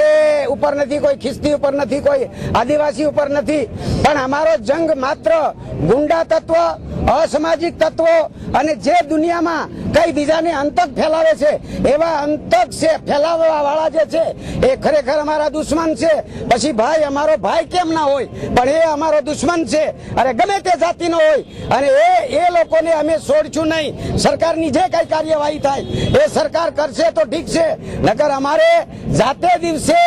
ઉપર નથી, કોઈ ખ્રિસ્તી ઉપર નથી, કોઈ આદિવાસી ઉપર નથી, પણ અમારો જંગ માત્ર ગુંડા તત્વ, અસામાજિક તત્વો અને જે દુનિયામાં કઈ બીજાને અંતક ફેલાવે છે એવા અંતક છે ફેલાવવા વાળા જે છે એ ખરેખર અમારા દુશ્મન છે. પછી ભાઈ અમારો ભાઈ કેમ ના હોય, પણ એ અમારો દુશ્મન છે, અને ગમે તે જાતિનો હોય, અને એ લોકોને અમે છોડશું નહીં. સરકારની જે કઈ કાર્યવાહી થાય એ સરકાર કરશે તો ઠીક છે, નકર અમારે જાતે દિવસે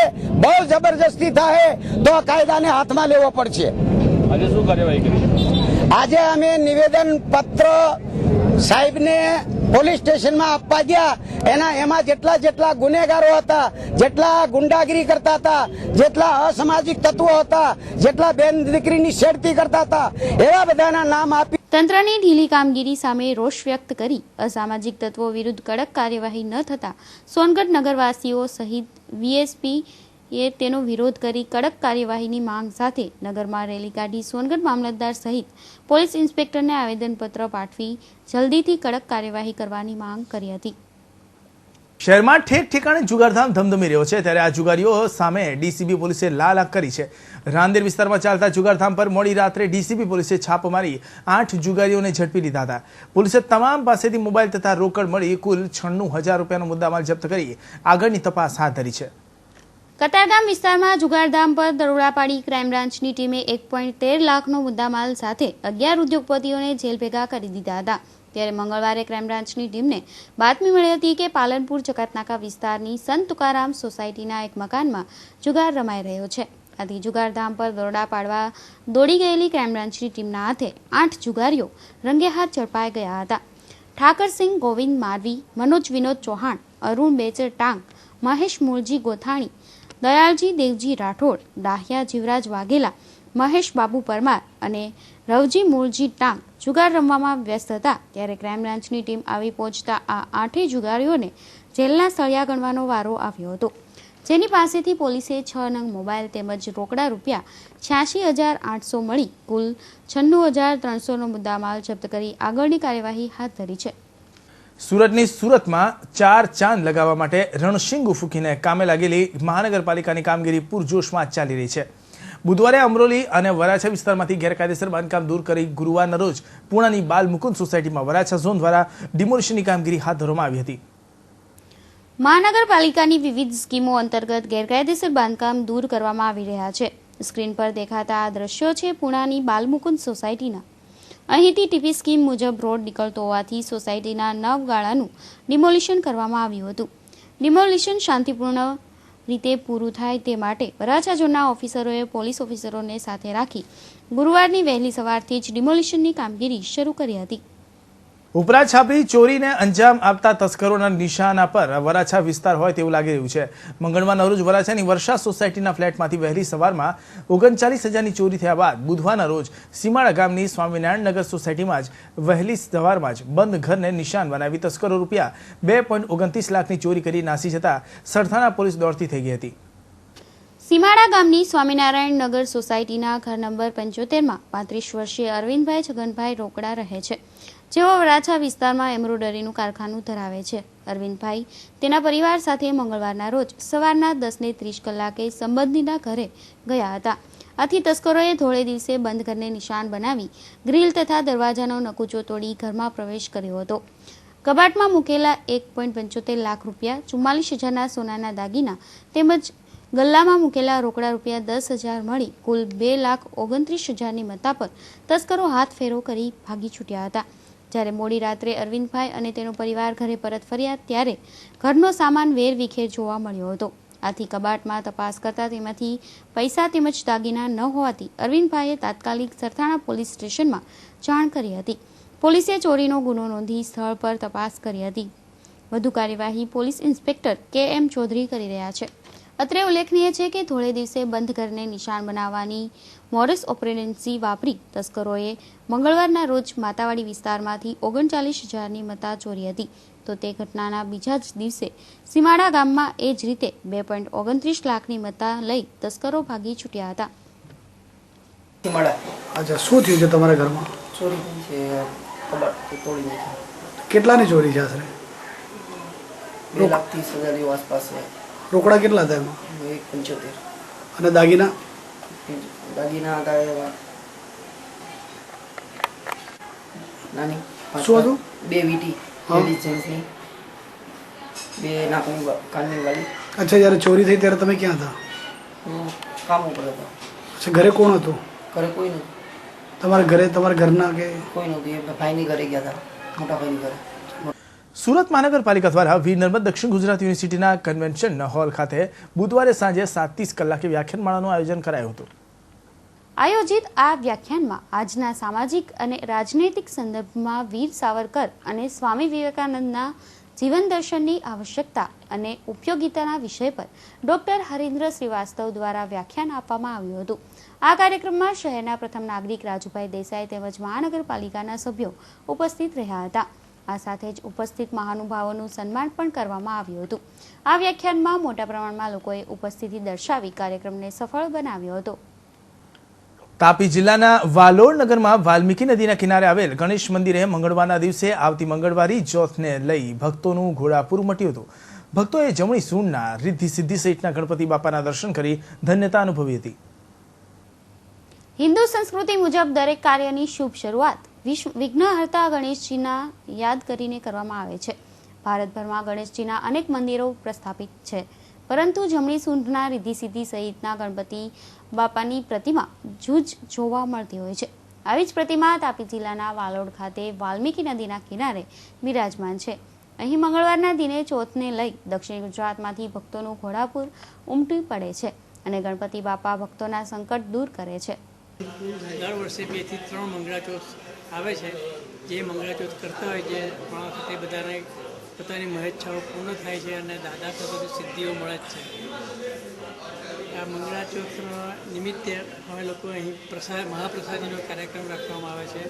બહુ જબરજસ્તી થાય તો આ કાયદાને હાથમાં લેવો પડશે. આજે શું કાર્યવાહી કરી? આજે અમે નિવેદન પત્ર સાહેબને પોલીસ સ્ટેશનમાં આપવા ગયા. એમાં જેટલા ગુનેગારો હતા, જેટલા ગુંડાગીરી કરતા હતા, જેટલા અસામાજિક તત્વો હતા, જેટલા બેન દીકરીની છેડતી કરતા હતા, એવા બધાના નામ આપી તંત્રની ઢીલી કામગીરી સામે રોષ વ્યક્ત કરી અસામાજિક તત્વો વિરુદ્ધ કડક કાર્યવાહી ન થતા સોનગઢ નગરવાસીઓ સહિત વીએસપી એ તેનો વિરોધ કરી કડક કાર્યવાહીની માંગ સાથે નગરમાં રેલી કાઢી સોનગઢ મામલતદાર સહિત પોલીસ ઇન્સ્પેક્ટરને આવેદનપત્ર પાઠવી જલ્દીથી કડક કાર્યવાહી કરવાની માંગ કરી હતી. શહેરમાં ઠેક ઠેકાણે જુગારધામ ધમધમી રહ્યો છે, ત્યારે આ જુગારીઓ સામે ડીસીબી પોલીસે લાલ આંખ કરી છે. રાંદેર વિસ્તારમાં ચાલતા જુગારધામ પર મોડી રાત્રે ડીસીબી પોલીસે છાપો મારી 8 જુગારીઓને ઝડપી લીધા હતા. પોલીસે તમામ પાસેથી મોબાઈલ તથા રોકડ મળી કુલ 96,000 રૂપિયાનો મુદ્દામાલ જપ્ત કરી આગળની તપાસ હાથ ધરી છે. કતારગામ વિસ્તારમાં જુગારધામ પર દરોડા પાડી ક્રાઇમ બ્રાન્ચની ટીમે 1.13 લાખનો મુદ્દામાલ સાથે 11 ઉદ્યોગપતિઓને જેલ ભેગા કરી દીધા હતા. ત્યારે મંગળવારે ક્રાઇમ બ્રાન્ચની ટીમને બાતમી મળી હતી કે પાલનપુર જકાતનાકા વિસ્તારની સંત તુકારામ સોસાયટીના એક મકાનમાં જુગાર રમાઈ રહ્યો છે. આથી જુગારધામ પર દરોડા પાડવા દોડી ગયેલી ક્રાઇમ બ્રાન્ચની ટીમના હાથે 8 જુગારીઓ રંગે હાથ ઝડપાઈ ગયા હતા. ઠાકરસિંહ ગોવિંદ મારવી, મનોજ વિનોદ ચૌહાણ, અરુણ બેચર ટાંગ, મહેશ મૂળજી ગોથાણી, દયાળજી દેવજી રાઠોડ, દાહિયા જીવરાજ વાઘેલા, મહેશ બાબુ પરમાર અને રવજી મૂળજી ટાંગ જુગાર રમવામાં વ્યસ્ત હતા. ત્યારે ક્રાઇમ બ્રાન્ચની ટીમ આવી પહોંચતા આ 8 જુગારીઓને જેલના સળિયા ગણવાનો વારો આવ્યો હતો, જેની પાસેથી પોલીસે 6 નંગ મોબાઈલ તેમજ રોકડા રૂપિયા 86,800 મળી કુલ 96,300નો મુદ્દામાલ જપ્ત કરી આગળની કાર્યવાહી હાથ ધરી છે. સુરતની સુરતમાં 4 ચાંદ લગાવવા માટે રણશીંગુ ફૂંકીને કામે લાગેલી મહાનગરપાલિકાની કામગીરી પૂરજોશમાં ચાલી રહી છે. બુધવારે અમરોલી અને વરાછા વિસ્તારમાંથી ગેરકાયદેસર બાંધકામ દૂર કરી ગુરુવારના રોજ પૂણાની બાલ મુકુંદ સોસાયટીમાં વરાછા ઝોન દ્વારા ડિમોલિશનની કામગીરી હાથ ધરવામાં આવી હતી. મહાનગરપાલિકાની વિવિધ સ્કીમો અંતર્ગત ગેરકાયદેસર બાંધકામ દૂર કરવામાં આવી રહ્યા છે. સ્ક્રીન પર દેખાતા આ દ્રશ્યો છે પૂણાની બાલમુકુંદ સોસાયટીના. અહીંથી ટીપી સ્કીમ મુજબ રોડ નીકળતો હોવાથી સોસાયટીના 9 ગાળાનું ડિમોલિશન કરવામાં આવ્યું હતું. ડિમોલિશન શાંતિપૂર્ણ રીતે પૂરું થાય તે માટે વરાછા ઝોનના ઓફિસરોએ પોલીસ ઓફિસરોને સાથે રાખી ગુરુવારની વહેલી સવારથી જ ડિમોલિશનની કામગીરી શરૂ કરી હતી. ઉપરા છાપરી ચોરીને અંજામ આપતા તસ્કરોના નિશાના પર વરાછા વિસ્તાર હોય તેવું લાગી રહ્યું છે. મંગળવારના રોજ વરાછાની વર્ષા સોસાયટીના ફ્લેટમાંથી વહેલી સવારમાં 39,000ની ચોરી થયા બાદ બુધવારના રોજ સીમાડા ગામની સ્વામિનારાયણ નગર સોસાયટીમાં જ વહેલી સવારમાં જ બંધ ઘરને નિશાન બનાવી તસ્કરો રૂપિયા 2.29 લાખની ચોરી કરી નાસી જતા સરથાણા પોલીસ દોડતી થઈ ગઈ હતી. સીમાડા ગામની સ્વામિનારાયણ નગર સોસાયટીના ઘર નંબર 75માં 35 વર્ષીય અરવિંદભાઈ છગનભાઈ રોકડા રહે છે, જેઓ વરાછા વિસ્તારમાં એમ્બ્રોઇડરીનું કારખાનું ધરાવે છે. અરવિંદભાઈ તેના પરિવાર સાથે મંગળવારના રોજ સવારના 10:30 કલાકે સંબંધીના ઘરે ગયા હતા. આથી તસ્કરોએ ધોળે દિવસે બંધ ઘરને નિશાન બનાવી ગ્રીલ તથા દરવાજાનો નકુચો તોડી ઘરમાં પ્રવેશ કર્યો હતો. કબાટમાં મૂકેલા 1.75 લાખ રૂપિયા, 44,000ના સોનાના દાગીના તેમજ ગલ્લામાં મૂકેલા રોકડા રૂપિયા 10,000 મળી કુલ 2,29,000ની મત્તા પર તસ્કરો હાથ ફેરો કરી ભાગી છૂટ્યા હતા. જ્યારે મોડી રાત્રે અરવિંદભાઈ અને તેનો પરિવાર ઘરે પરત ફર્યા ત્યારે ઘરનો સામાન વેરવિખેર જોવા મળ્યો હતો. આથી કબાટમાં તપાસ કરતા તેમાંથી પૈસા તેમજ દાગીના ન હોવાથી અરવિંદભાઈએ તાત્કાલિક સરથાણા પોલીસ સ્ટેશનમાં જાણ કરી હતી. પોલીસે ચોરીનો ગુનો નોંધી સ્થળ પર તપાસ કરી હતી. વધુ કાર્યવાહી પોલીસ ઇન્સ્પેક્ટર KM ચૌધરી કરી રહ્યા છે. અત્રે ઉલ્લેખનીય છે કે ધોળે દિવસે બંધ ઘરને નિશાન બનાવવાની મોડસ ઓપરેન્સી વાપરી તસ્કરોએ મંગળવારના રોજ માતાવાડી વિસ્તારમાંથી 39,000ની મત્તા ચોરી હતી. તો તે ઘટનાના બીજા જ દિવસે સીમાડા ગામમાં એ જ રીતે 2.29 લાખની મત્તા લઈ તસ્કરો ભાગી છૂટ્યા હતા. અચ્છા, શું થયું છે તમારા ઘરમાં? ચોરી થઈ છે, કબાટ તોડી નાખી. કેટલાની ચોરી છે આશરે? 2,30,000 આસપાસ છે. રોકડા કેટલા હતા એમાં? 1.75. અને દાગીના? દાગીના હતા એવા નાની શું હતું? 2 વીટી લેડીઝ જેન્ટ્સની, 2 નાકની કાનની વાળી. અચ્છા, જ્યારે ચોરી થઈ ત્યારે તમે ક્યાં હતા? હું કામ ઉપર હતો. અચ્છા, ઘરે કોણ હતું? ઘરે કોઈ નહોતું. તમારા ઘરે તમારા ઘરના કે? કોઈ નહોતું. એ ભાઈની ઘરે ગયા હતા, મોટા ભાઈની ઘરે. સુરત મહાનગરપાલિકા દ્વારા વીર નર્મદ દક્ષિણ ગુજરાત યુનિવર્સિટીના કન્વેન્શન હોલ ખાતે બુધવારે સાંજે 7:30 કલાકે વ્યાખ્યાનમાળાનું આયોજન કરાયું હતું. આયોજિત આ વ્યાખ્યાનમાં આજના સામાજિક અને રાજનૈતિક સંદર્ભમાં વીર સાવરકર અને સ્વામી વિવેકાનંદના જીવન દર્શનની આવશ્યકતા અને ઉપયોગિતાના વિષય પર ડોક્ટર હરીન્દ્ર શ્રીવાસ્તવ દ્વારા વ્યાખ્યાન આપવામાં આવ્યું હતું. આ કાર્યક્રમમાં શહેરના પ્રથમ નાગરિક રાજુભાઈ દેસાઈ તેમજ મહાનગરપાલિકાના સભ્યો ઉપસ્થિત રહ્યા હતા. આ સાથે જ ઉપસ્થિત મહાનુભાવોનું સન્માન પણ કરવામાં આવ્યું હતું. આ વ્યાખ્યાનમાં મોટા પ્રમાણમાં લોકોએ ઉપસ્થિતિ દર્શાવી કાર્યક્રમને સફળ બનાવ્યો હતો. તાપી જિલ્લાના વાલોડ નગરમાં વાલ્મીકી નદીના કિનારે આવેલ ગણેશ મંદિરે મંગળવારના દિવસે આવતી મંગળવારી ચોથને લઈ ભક્તોનું ઘોડાપૂર મટ્યું હતું. ભક્તોએ જમણી સૂંઢના, રિદ્ધિ સિદ્ધિ સહિતના ગણપતિ બાપાના દર્શન કરી ધન્યતા અનુભવી હતી. હિન્દુ સંસ્કૃતિ મુજબ દરેક કાર્યની શુભ શરૂઆત વિઘ્નહર્તા ગણેશજીના યાદ કરીને કરવામાં આવે છે. ભારતભરમાં ગણેશજીના અનેક મંદિરો પ્રસ્થાપિત છે, પરંતુ જમણી સૂંઢના રિદ્ધિ સિદ્ધિ સહિતના ગણપતિ બાપાની પ્રતિમા જૂજ જોવા મળતી હોય છે. આવી જ પ્રતિમા તાપી જિલ્લાના વાલોડ ખાતે વાલ્મીકી નદીના કિનારે બિરાજમાન છે. અહીં મંગળવારના દિને ચોથને લઈ દક્ષિણ ગુજરાતમાંથી ભક્તોનું ઘોડાપુર ઉમટી પડે છે અને ગણપતિ બાપા ભક્તોના સંકટ દૂર કરે છે. દર વર્ષે 2 થી 3 મંગળાચોથ આવે છે. જે મંગળાચોથ કરતા હોય છે પણ વખતે બધાને પોતાની મહેચ્છાઓ પૂર્ણ થાય છે અને દાદા તો બધી સિદ્ધિઓ મળે જ છે. આ મંગળાચોથ નિમિત્તે અમે લોકો અહીં મહાપ્રસાદીનો કાર્યક્રમ રાખવામાં આવે છે,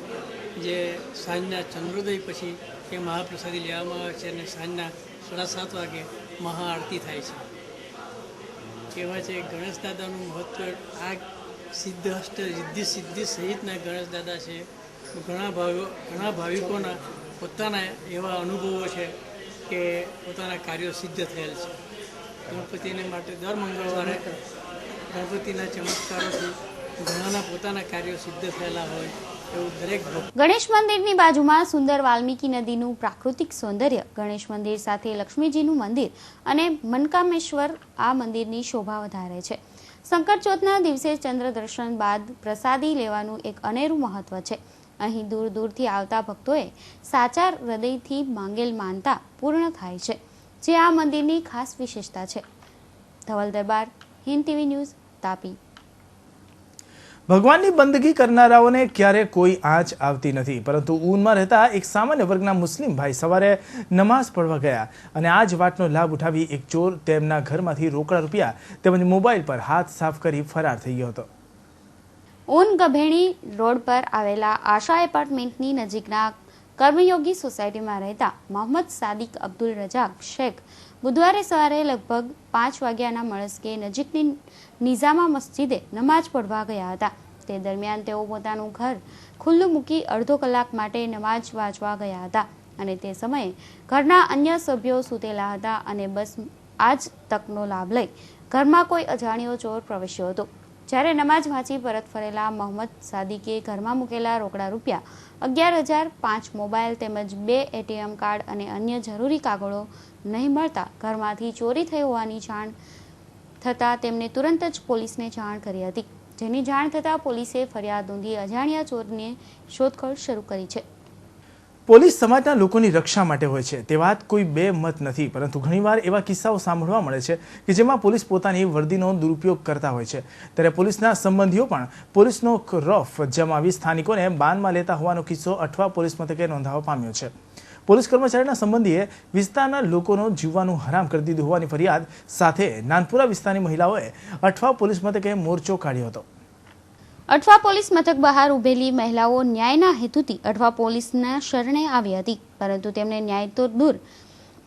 જે સાંજના ચંદ્રોદય પછી એ મહાપ્રસાદી લેવામાં આવે છે અને સાંજના 7:30 વાગે મહાઆરતી થાય છે. કહેવાય છે ગણેશ દાદાનું મહત્વ આ સિદ્ધહસ્ત રિદ્ધિ સિદ્ધિ સહિતના ગણેશ દાદા છે. ઘણા ભાવિકોના પોતાના એવા અનુભવો છે કે પોતાના કાર્યો સિદ્ધ થયેલ છે. ગણપતિને માટે દર મંગળવારે ગણપતિના ચમત્કારોથી ઘણાના પોતાના કાર્યો સિદ્ધ થયેલા હોય એવું દરેક ગણેશ મંદિરની બાજુમાં સુંદર વાલ્મીકી નદીનું પ્રાકૃતિક સૌંદર્ય, ગણેશ મંદિર સાથે લક્ષ્મીજીનું મંદિર અને મનકામેશ્વર આ મંદિરની શોભા વધારે છે. સંકટ ચોથના દિવસે ચંદ્ર દર્શન બાદ પ્રસાદી લેવાનું એક અનેરું મહત્વ છે. અહીં દૂર દૂરથી આવતા ભક્તોએ સાચા હૃદયથી માંગેલ માનતા પૂર્ણ થાય છે, જે આ મંદિરની ખાસ વિશેષતા છે. ધવલ દરબાર, હિન્દ ટીવી ન્યૂઝ, તાપી. ભગવાનની બંદગી કરનારાઓને ક્યારે કોઈ આંચ આવતી નથી, પરંતુ ઊનમાં રહેતા એક સામાન્ય વર્ગના મુસ્લિમ ભાઈ સવારે નમાઝ પઢવા ગયા અને આ જ વાતનો લાભ ઉઠાવી એક ચોર તેમના ઘરમાંથી રોકડા રૂપિયા તેમજ મોબાઈલ પર હાથ સાફ કરી ફરાર થઈ ગયો હતો. ઊન ગભેણી રોડ પર આવેલા આશા એપાર્ટમેન્ટની નજીકના કર્મયોગી સોસાયટીમાં રહેતા મોહમ્મદ સાદિક અબ્દુલ રજાક શેખ બુધવારે સવારે લગભગ 5 વાગ્યાના મળસ્કે નજીકની નિઝામા મસ્જિદે નમાઝ પઢવા ગયા હતા. તે દરમિયાન તેઓ પોતાનું ઘર ખુલ્લું મૂકી અડધો કલાક માટે નમાઝ વાંચવા ગયા હતા અને તે સમયે ઘરના અન્ય સભ્યો સૂતેલા હતા અને બસ આ જ તકનો લાભ લઈ ઘરમાં કોઈ અજાણ્યો ચોર પ્રવેશ્યો હતો. જ્યારે નમાઝ વાંચી પરત ફરેલા મોહમ્મદ સાદિકે ઘરમાં મૂકેલા રોકડા રૂપિયા 11,000, 5 મોબાઈલ તેમજ 2 ATM કાર્ડ અને અન્ય જરૂરી કાગળો નહીં મળતા ઘરમાંથી ચોરી થઈ હોવાની જાણ થતાં તેમને તુરંત જ પોલીસને જાણ કરી હતી, જેની જાણ થતાં પોલીસે ફરિયાદ નોંધી અજાણ્યા ચોરની શોધખોળ શરૂ કરી છે. પોલીસ સમાજના લોકોની રક્ષા માટે હોય છે તે વાત કોઈ બે મત નથી, પરંતુ ઘણીવાર એવા કિસ્સાઓ સાંભળવા મળે છે કે જેમાં પોલીસ પોતાની વર્દીનો દુરુપયોગ કરતા હોય છે. ત્યારે પોલીસના સંબંધીઓ પણ પોલીસનો રોફ જમાવી સ્થાનિકોને બાનમાં લેતા હોવાનો કિસ્સો અઠવા પોલીસ મથકે નોંધાવા પામ્યો છે. પોલીસ કર્મચારીના સંબંધીએ વિસ્તારના લોકોનો જીવવાનું હરામ કરી દીધું હોવાની ફરિયાદ સાથે નાનપુરા વિસ્તારની મહિલાઓએ અઠવા પોલીસ મથકે મોરચો કાઢ્યો હતો. અઠવા પોલીસ મથક બહાર ઉભેલી મહિલાઓ ન્યાયના હેતુથી અઠવા પોલીસના શરણે આવી હતી, પરંતુ તેમને ન્યાય તો દૂર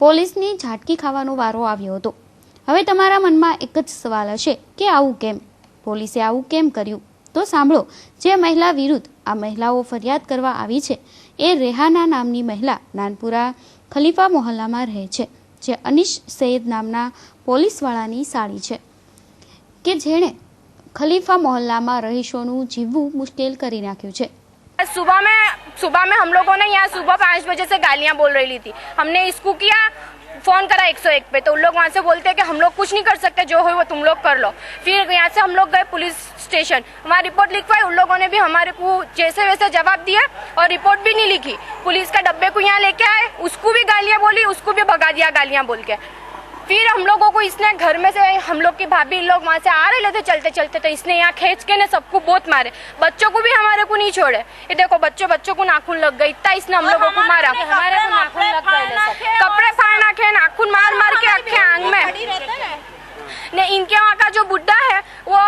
પોલીસની ઝાટકી ખાવાનો વારો આવ્યો હતો. હવે તમારા મનમાં એક જ સવાલ હશે કે આવું કેમ, પોલીસે આવું કેમ કર્યું? તો સાંભળો, જે મહિલા વિરુદ્ધ આ મહિલાઓ ફરિયાદ કરવા આવી છે એ રેહાના નામની મહિલા નાનપુરા ખલીફા મોહલ્લામાં રહે છે, જે અનીશ સૈયદ નામના પોલીસવાળાની સાળી છે કે જેણે खलीफा मोहल्ला में रहीशों जीवू मुश्किल कर नाख्यु छे। सुबह में हम लोगों ने यहाँ सुबह 5 बजे से गालियाँ बोल रही थी। हमने इसको किया, फोन करा 101 पे, तो उन लोग वहाँ से बोलते हैं कि हम लोग कुछ नहीं कर सकते, जो हो वो तुम लोग कर लो। फिर यहाँ से हम लोग गए पुलिस स्टेशन, वहाँ रिपोर्ट लिखवाई। उन लोगों ने भी हमारे को जैसे वैसे जवाब दिया और रिपोर्ट भी नहीं लिखी। पुलिस का डब्बे को यहाँ लेके आए, उसको भी गालियाँ बोली, उसको भी भगा दिया गालियाँ बोल के। फिर हम लोगों को इसने घर में से, हम लोग की भाभी लोग वहाँ से आ रहे थे चलते चलते, तो इसने यहाँ खींच के ने सबको बहुत मारे, बच्चों को भी हमारे को नहीं छोड़े। ये देखो बच्चों को नाखून लग गई, इतना इसने हम लोगों को मारा, हमारे को नाखून लग गए, कपड़े फाड़ नाखे, नाखून मार मार के अखे आंग में ने। इनके वहाँ का जो बुड्ढा है वो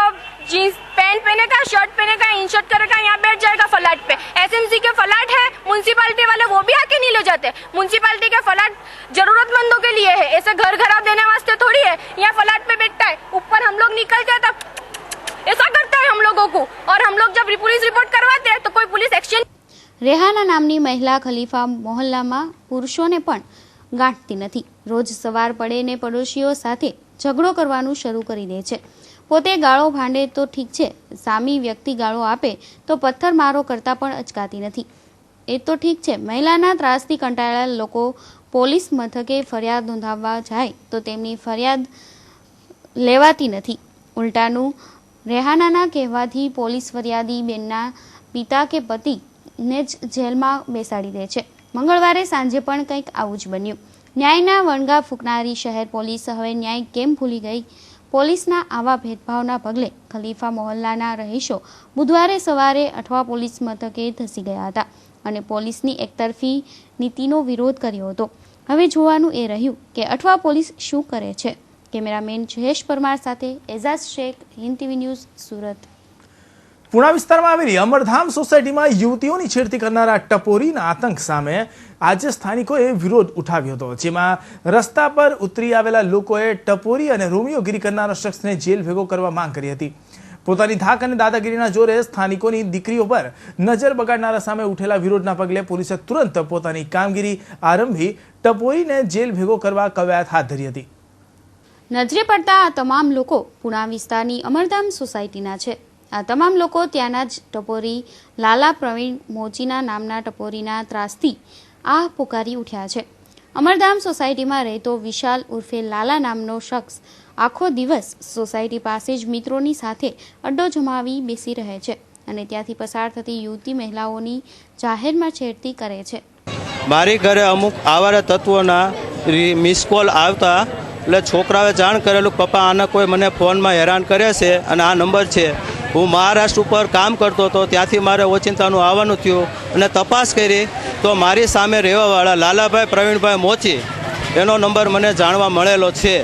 जीन्स पैंट पहनेगा, शर्ट पहनेगा, इन शर्ट करेगा, यहाँ बैठ जाएगा फ्लैट पे। एसएमसी के फ्लैट है, म्यूनसिपालिटी वाले वो भी आके नहीं ले जाते। म्यूनसिपालिटी के फ्लैट जरूरतमंदों के लिए है, ऐसे घर घराव देने वास्ते थोड़ी है। यहाँ फ्लैट पे बैठता है, ऊपर हम लोग निकलते हैं तब ऐसा करता है हम लोगों को, और हम लोग जब पुलिस रिपोर्ट करवाते हैं तो कोई पुलिस एक्शन। रेहाना नामनी महिला खलीफा मोहल्ला में पुरुषों ने पण ગાંઠતી નથી. રોજ સવાર પડે ને પડોશીઓ સાથે ઝઘડો કરવાનું શરૂ કરી દે છે. પોતે ગાળો ભાંડે તો ઠીક છે, સામી વ્યક્તિ ગાળો આપે તો પથ્થરમારો કરતા પણ અચકાતી નથી. એ તો ઠીક છે, મહિલાના ત્રાસથી કંટાળેલા લોકો પોલીસ મથકે ફરિયાદ નોંધાવવા જાય તો તેમની ફરિયાદ લેવાતી નથી. ઉલટાનું રેહાનાના કહેવાથી પોલીસ ફરિયાદી બેનના પિતા કે પતિને જ જેલમાં બેસાડી દે છે. મંગળવારે સાંજે પણ કંઈક આવું જ બન્યું. ન્યાયના વણગા ફૂંકનારી શહેર પોલીસ હવે ન્યાય કેમ ભૂલી ગઈ? પોલીસના આવા ભેદભાવના પગલે ખલીફા મોહલ્લાના રહીશો બુધવારે સવારે અઠવા પોલીસ મથકે ધસી ગયા હતા અને પોલીસની એકતરફી નીતિનો વિરોધ કર્યો હતો. હવે જોવાનું એ રહ્યું કે અઠવા પોલીસ શું કરે છે. કેમેરામેન જયેશ પરમાર સાથે એઝાઝ શેખ, હિન્દ ટીવી ન્યૂઝ, સુરત. પુણા વિસ્તારમાં આવેલી અમરધામ સોસાયટીમાં યુવતીઓની છેડતી કરનારા ટપોરીના આતંક સામે આજે સ્થાનિકોએ વિરોધ ઉઠાવ્યો હતો, જેમાં રસ્તા પર ઉતરી આવેલા લોકોએ ટપોરી અને રોમિયોગીરી કરનારા શખ્સને જેલ ભેગો કરવા માંગ કરી હતી. પોતાની ધાક અને દાદાગીરીના જોરે સ્થાનિકોની દીકરીઓ પર નજર બગાડનારા સામે ઉઠેલા વિરોધના પગલે પોલીસે તુરંત પોતાની કામગીરી આરંભી ટપોરીને જેલ ભેગો કરવા કવાયત હાથ ધરી હતી. નજરે પડતા આ તમામ લોકો પુણા વિસ્તારની અમરધામ સોસાયટીના છે. આ તમામ લોકો ત્યાંના જ ટપોરી લાલા પ્રવીણ મોચીના નામના ટપોરીના ત્રાસથી આ પુકારી ઉઠ્યા છે. અમરધામ સોસાયટીમાં રહેતો વિશાલ ઉર્ફે લાલા નામનો શખ્સ આખો દિવસ સોસાયટી પાસે જ મિત્રોની સાથે અડ્ડો જમાવી બેસી રહે છે અને ત્યાંથી પસાર થતી યુવતી મહિલાઓની જાહેરમાં છેડતી કરે છે. મારી ઘરે અમુક આવારા તત્વોના મિસ કોલ આવતા એટલે છોકરાઓએ જાણ કરેલું, પપ્પા આના કોઈ મને ફોનમાં હેરાન કરે છે અને આ નંબર છે. હું મહારાષ્ટ્ર ઉપર કામ કરતો હતો, ત્યાંથી મારે ઓચિંતાનું આવવાનું થયું અને તપાસ કરી તો મારી સામે રહેવાવાળા લાલાભાઈ પ્રવીણભાઈ મોચી એનો નંબર મને જાણવા મળેલો છે.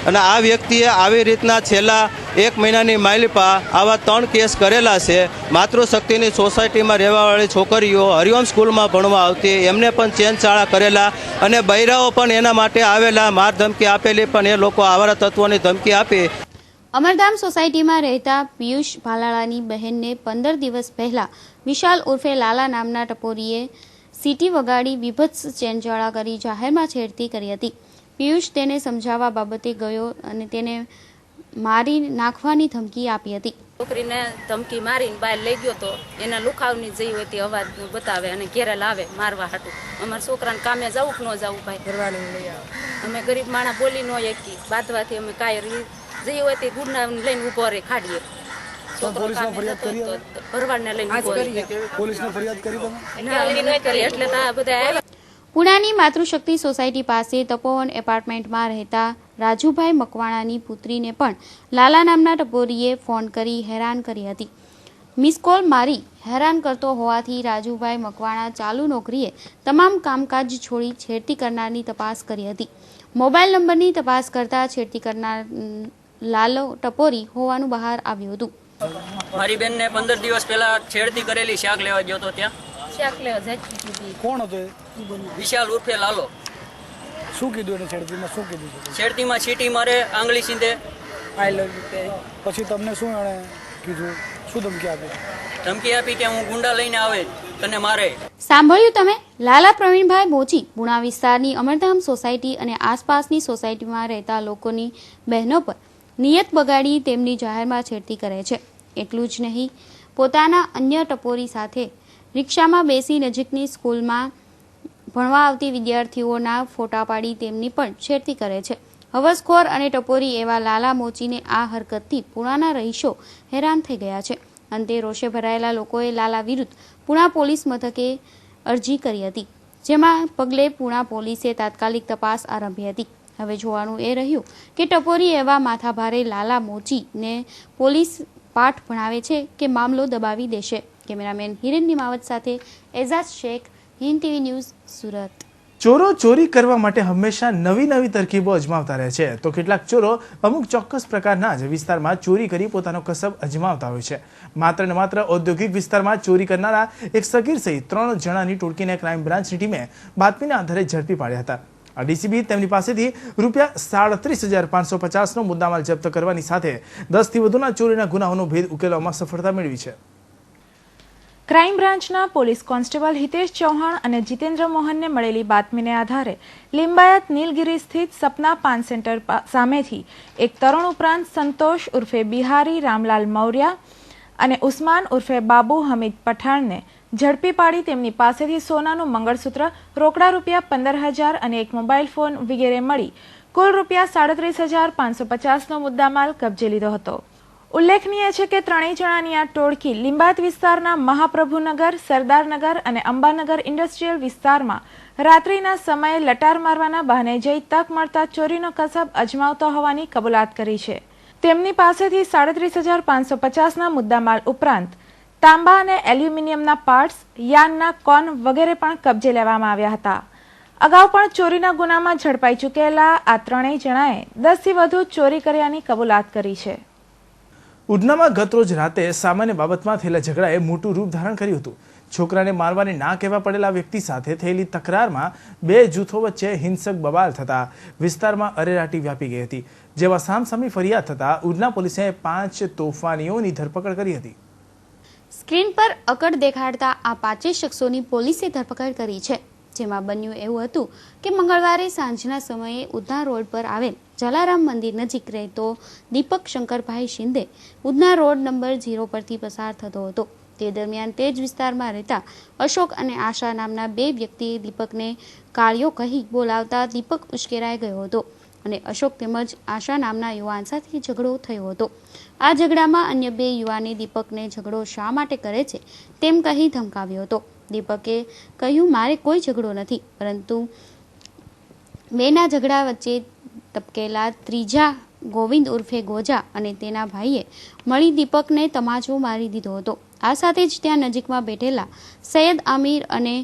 અને આ વ્યક્તિએ આવી રીતના છેલ્લા 1 મહિનાની માલિપા આવા 3 કેસ કરેલા છે. માતૃશક્તિની સોસાયટીમાં રહેવાવાળી છોકરીઓ હરિઓમ સ્કૂલમાં ભણવા આવતી, એમને પણ ચેનચાળા કરેલા અને બૈરાઓ પણ એના માટે આવેલા, માર ધમકી આપેલી, પણ એ લોકો આવારા તત્વોની ધમકી આપી. અમરધામ સોસાયટીમાં રહેતા પિયુષ ભાલાળાની બહેનને 15 દિવસ પહેલા વિશાલ ઉર્ફે લાલા નામના ટપોરીએ સીટી વગાડી વિભત્સ ચેનચાળા કરી જાહેરમાં છેડતી કરી હતી. પિયુષ તેને સમજાવવા બાબતે ગયો અને તેને મારી નાખવાની ધમકી આપી હતી. છોકરીને ધમકી મારીને બહાર લઈ ગયો તો એના લુખાવની જઈ હોય તે અવાજ બતાવે અને ઘેરે લાવે મારવા હાટું. અમારા છોકરાને કામે જવું કે ન જવું ભાઈ ભરવાનું લઈ આવે. અમે ગરીબ માણસ બોલી ન એકી બાંધવાથી અમે કાંઈ જઈ હોય તે ગુડના લઈને ઉભો રહે ખાડીએ. ભરવાડને લઈને ઉભો રહે. એટલે તો આ બધા આવ્યા. પુણાની માતૃશક્તિ સોસાયટી પાસે તપોવન એપાર્ટમેન્ટમાં રહેતા રાજુભાઈ મકવાણાની પુત્રીને પણ લાલા નામના ટપોરીએ ફોન કરી હેરાન કરી હતી. મિસ કોલ મારી હેરાન કરતો હોવાથી રાજુભાઈ મકવાણા ચાલુ નોકરીએ તમામ કામકાજ છોડી છેડતી કરનારની તપાસ કરી હતી. મોબાઈલ નંબરની તપાસ કરતા છેડતી કરનાર લાલો ટપોરી હોવાનું બહાર આવ્યું હતું. મારી બેનને 15 દિવસ પહેલા છેડતી કરેલી, શાક લેવા ગયો તો ત્યાં. શાક લેવા જાય. કોણ હતો? વિશાલ ઉર્ફે લાલો. શું કીધું એને છેડતીમાં? શું કીધું? છેડતીમાં ચીટી મારે, આંગળી સીધે. આઈ લવ યુ. પછી તમને શું એણે કીધું? શું ધમકી આપી? ધમકી આપી કે હું ગુંડા લઈને આવે તને મારે. સાંભળ્યું તમે? લાલા પ્રવીણભાઈ મોચી પુણા વિસ્તારની અમરધામ સોસાયટી અને આસપાસની સોસાયટીમાં રહેતા લોકોની બહેનો પર નિયત બગાડી તેમની જાહેરમાં છેડતી કરે છે. એટલું જ નહીં, પોતાના અન્ય ટપોરી સાથે રિક્ષામાં બેસી નજીકની સ્કૂલમાં ભણવા આવતી વિદ્યાર્થીઓના ફોટા પાડી તેમની પણ છેડતી કરે છે. હવસખોર અને ટપોરી એવા લાલા મોચીને આ હરકતથી પુણાના રહીશો હેરાન થઈ ગયા છે. અંતે રોષે ભરાયેલા લોકોએ લાલા વિરુદ્ધ પુણા પોલીસ મથકે અરજી કરી હતી, જેમાં પગલે પુણા પોલીસે તાત્કાલિક તપાસ આરંભી હતી. હવે જોવાનું એ રહ્યું કે ટપોરી એવા માથાભારે લાલા મોચીને પોલીસ પાઠ ભણાવે છે કે મામલો દબાવી દેશે. કેમેરામેન હિરેન નિમાવત સાથે એઝાઝ શેખ, હિન્દ ટીવી ન્યૂઝ, સુરત. ચોરો ચોરી કરવા માટે હંમેશા નવી નવી તરકીબો અજમાવતા રહે છે, તો કેટલાક ચોરો અમુક ચોક્કસ પ્રકારના જ વિસ્તારમાં ચોરી કરી પોતાનો કસબ અજમાવતા હોય છે. માત્ર ને માત્ર ઔદ્યોગિક વિસ્તારમાં ચોરી કરનારા એક સગીર સહિત 3 જણાની ટોળકીને ક્રાઇમ બ્રાન્ચની ટીમે બાતમીના આધારે ઝડપી પાડ્યા હતા. ડીસીબી તેમની પાસેથી ₹37,550નો મુદ્દામાલ જપ્ત કરવાની સાથે 10થી વધુના ચોરીના ગુનાઓનો ભેદ ઉકેલવામાં સફળતા મેળવી છે. ક્રાઇમ બ્રાન્ચના પોલીસ કોન્સ્ટેબલ હિતેશ ચૌહાણ અને જીતેન્દ્ર મોહનને મળેલી બાતમીને આધારે લિંબાયત નીલગિરી સ્થિત સપના પાન સેન્ટર સામેથી એક તરુણ ઉપરાંત સંતોષ ઉર્ફે બિહારી રામલાલ મૌર્યા અને ઉસ્માન ઉર્ફે બાબુ હમીદ પઠાણને ઝડપી પાડી તેમની પાસેથી સોનાનું મંગળસૂત્ર, રોકડા રૂપિયા 15,000 અને એક મોબાઈલ ફોન વગેરે મળી કુલ રૂપિયા 37,550નો મુદ્દામાલ કબજે લીધો હતો. ઉલ્લેખનીય છે કે ત્રણેય જણાની આ ટોળકી લિંબાયત વિસ્તારના મહાપ્રભુનગર, સરદારનગર અને અંબાનગર ઇન્ડસ્ટ્રીયલ વિસ્તારમાં રાત્રિના સમયે લટાર મારવાના બહાને જઈ તક મળતા ચોરીનો કસબ અજમાવતો હોવાની કબૂલાત કરી છે. તેમની પાસેથી 37,550ના મુદ્દામાલ ઉપરાંત તાંબા અને એલ્યુમિનિયમના પાર્ટ્સ, યાનના કોન વગેરે પણ કબજે લેવામાં આવ્યા હતા. અગાઉ પણ ચોરીના ગુનામાં ઝડપાઈ ચૂકેલા આ ત્રણેય જણાએ 10થી વધુ ચોરી કર્યાની કબૂલાત કરી છે. ઉધનામાં ગતરોજ રાતે સામાન્ય બાબતમાં થયેલા ઝઘડાએ મોટું રૂપ ધારણ કર્યું હતું. છોકરાને મારવાની ના કહેવા પડેલા વ્યક્તિ સાથે થયેલી તકરારમાં બે જૂથો વચ્ચે હિંસક બબાલ થતા વિસ્તારમાં અરેરાટી વ્યાપી ગઈ હતી, જેમાં સામસામી ફરિયાદ થતા ઉધના પોલીસે 5 તોફાનીઓની ધરપકડ કરી હતી. સ્ક્રીન પર અકડ દેખાડતા આ 5 શખ્સોની પોલીસે ધરપકડ કરી છે. જેમાં બન્યું એવું હતું કે મંગળવારે સાંજના સમયે ઉધના રોડ પર આવેલ જલારામ મંદિર નજીક રહેતો દીપક શંકરભાઈ શિંદે ઉધના રોડ નંબર 0 પરથી પસાર થતો હતો. તે દરમિયાન તે જ વિસ્તારમાં રહેતા અશોક અને આશા નામના 2 વ્યક્તિએ દીપકને કાળિયો કહી બોલાવતા દીપક ઉશ્કેરાઈ ગયો હતો અને અશોક તેમજ આશા નામના યુવાન સાથે ઝઘડો થયો હતો. આ ઝઘડામાં અન્ય 2 યુવાને દીપકને ઝઘડો શા માટે કરે છે તેમ કહી ધમકાવ્યો હતો. દીપકે કહ્યું, મારે કોઈ ઝઘડો નથી, પરંતુ બેના ઝઘડા વચ્ચે ટપકેલા ત્રીજા ગોવિંદ ઉર્ફે ગોજા અને તેના ભાઈએ મળી દીપકને તમાચો મારી દીધો હતો. આ સાથે જ ત્યાં નજીકમાં બેઠેલા સૈયદ આમિર અને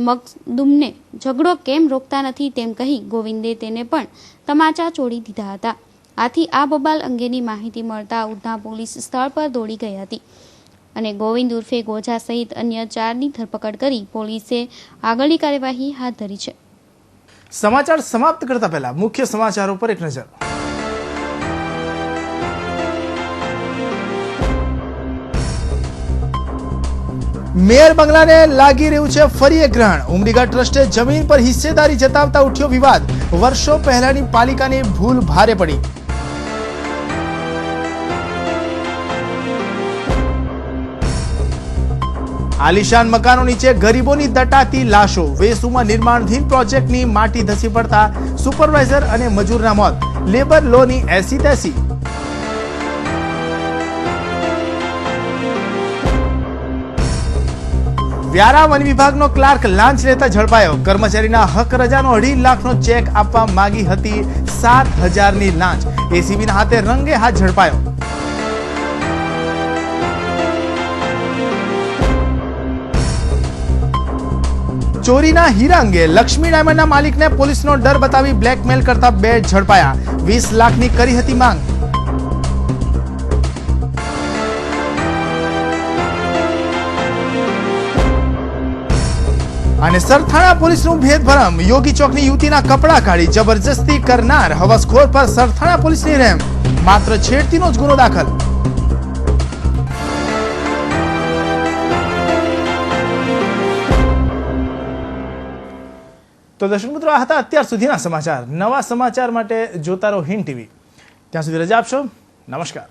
મકદુમને ઝઘડો કેમ રોકતા નથી તેમ કહી ગોવિંદે તેને પણ તમાચા ચોડી દીધા હતા. આથી આ બબાલ અંગેની માહિતી મળતા ઉધના પોલીસ સ્થળ પર દોડી ગઈ હતી અને ગોવિંદ ઉર્ફે ગોજા સહિત અન્ય 4ની ધરપકડ કરી પોલીસે આગળની કાર્યવાહી હાથ ધરી છે. સમાચાર સમાપ્ત કરતા પહેલા મુખ્ય સમાચારો પર એક નજર. મેયર બંગલાને લાગી રહ્યું છે ફરી એક ગ્રહણ. ઉમરીગઢ ટ્રસ્ટે જમીન પર હિસ્સેદારી જતાવતા ઉઠ્યો વિવાદ. વર્ષો પહેલાની પાલિકાની ભૂલ ભારે પડી. આલિશાન મકાનો નીચે ગરીબોની દટાતી લાશો. વેસુમાં નિર્માણધીન પ્રોજેક્ટની માટી ધસી પડતા સુપરવાઇઝર અને મજૂરના મોત. લેબર લોની એસી તેસી. વ્યારા વન વિભાગનો ક્લાર્ક લાંચ લેતા ઝડપાયો. કર્મચારીના હક રજાનો 2.5 લાખનો ચેક આપવા માંગી હતી 7,000ની લાંચ. એસીબીના હાથે રંગે હાથ ઝડપાયો. ચોરીના હીરા અંગે લક્ષ્મી ડાયમંડના માલિકને પોલીસનો ડર બતાવી બ્લેકમેલ કરતા 2 ઝડપાયા. 20 લાખની કરી હતી માંગ. અને સરથાણા પોલીસનું ભેદભરમ. યોગી ચોકની યુવતીના કપડા કાઢી જબરજસ્તી કરનાર હવસખોર પર સરથાણા પોલીસની રહેમ. માત્ર છેડતીનો જ ગુનો દાખલ. તો દર્શક મિત્રો, આ હતા અત્યાર સુધીના સમાચાર. નવા સમાચાર માટે જોતા રહો હિન્દ ટીવી. ત્યાં સુધી રજા આપશો. નમસ્કાર.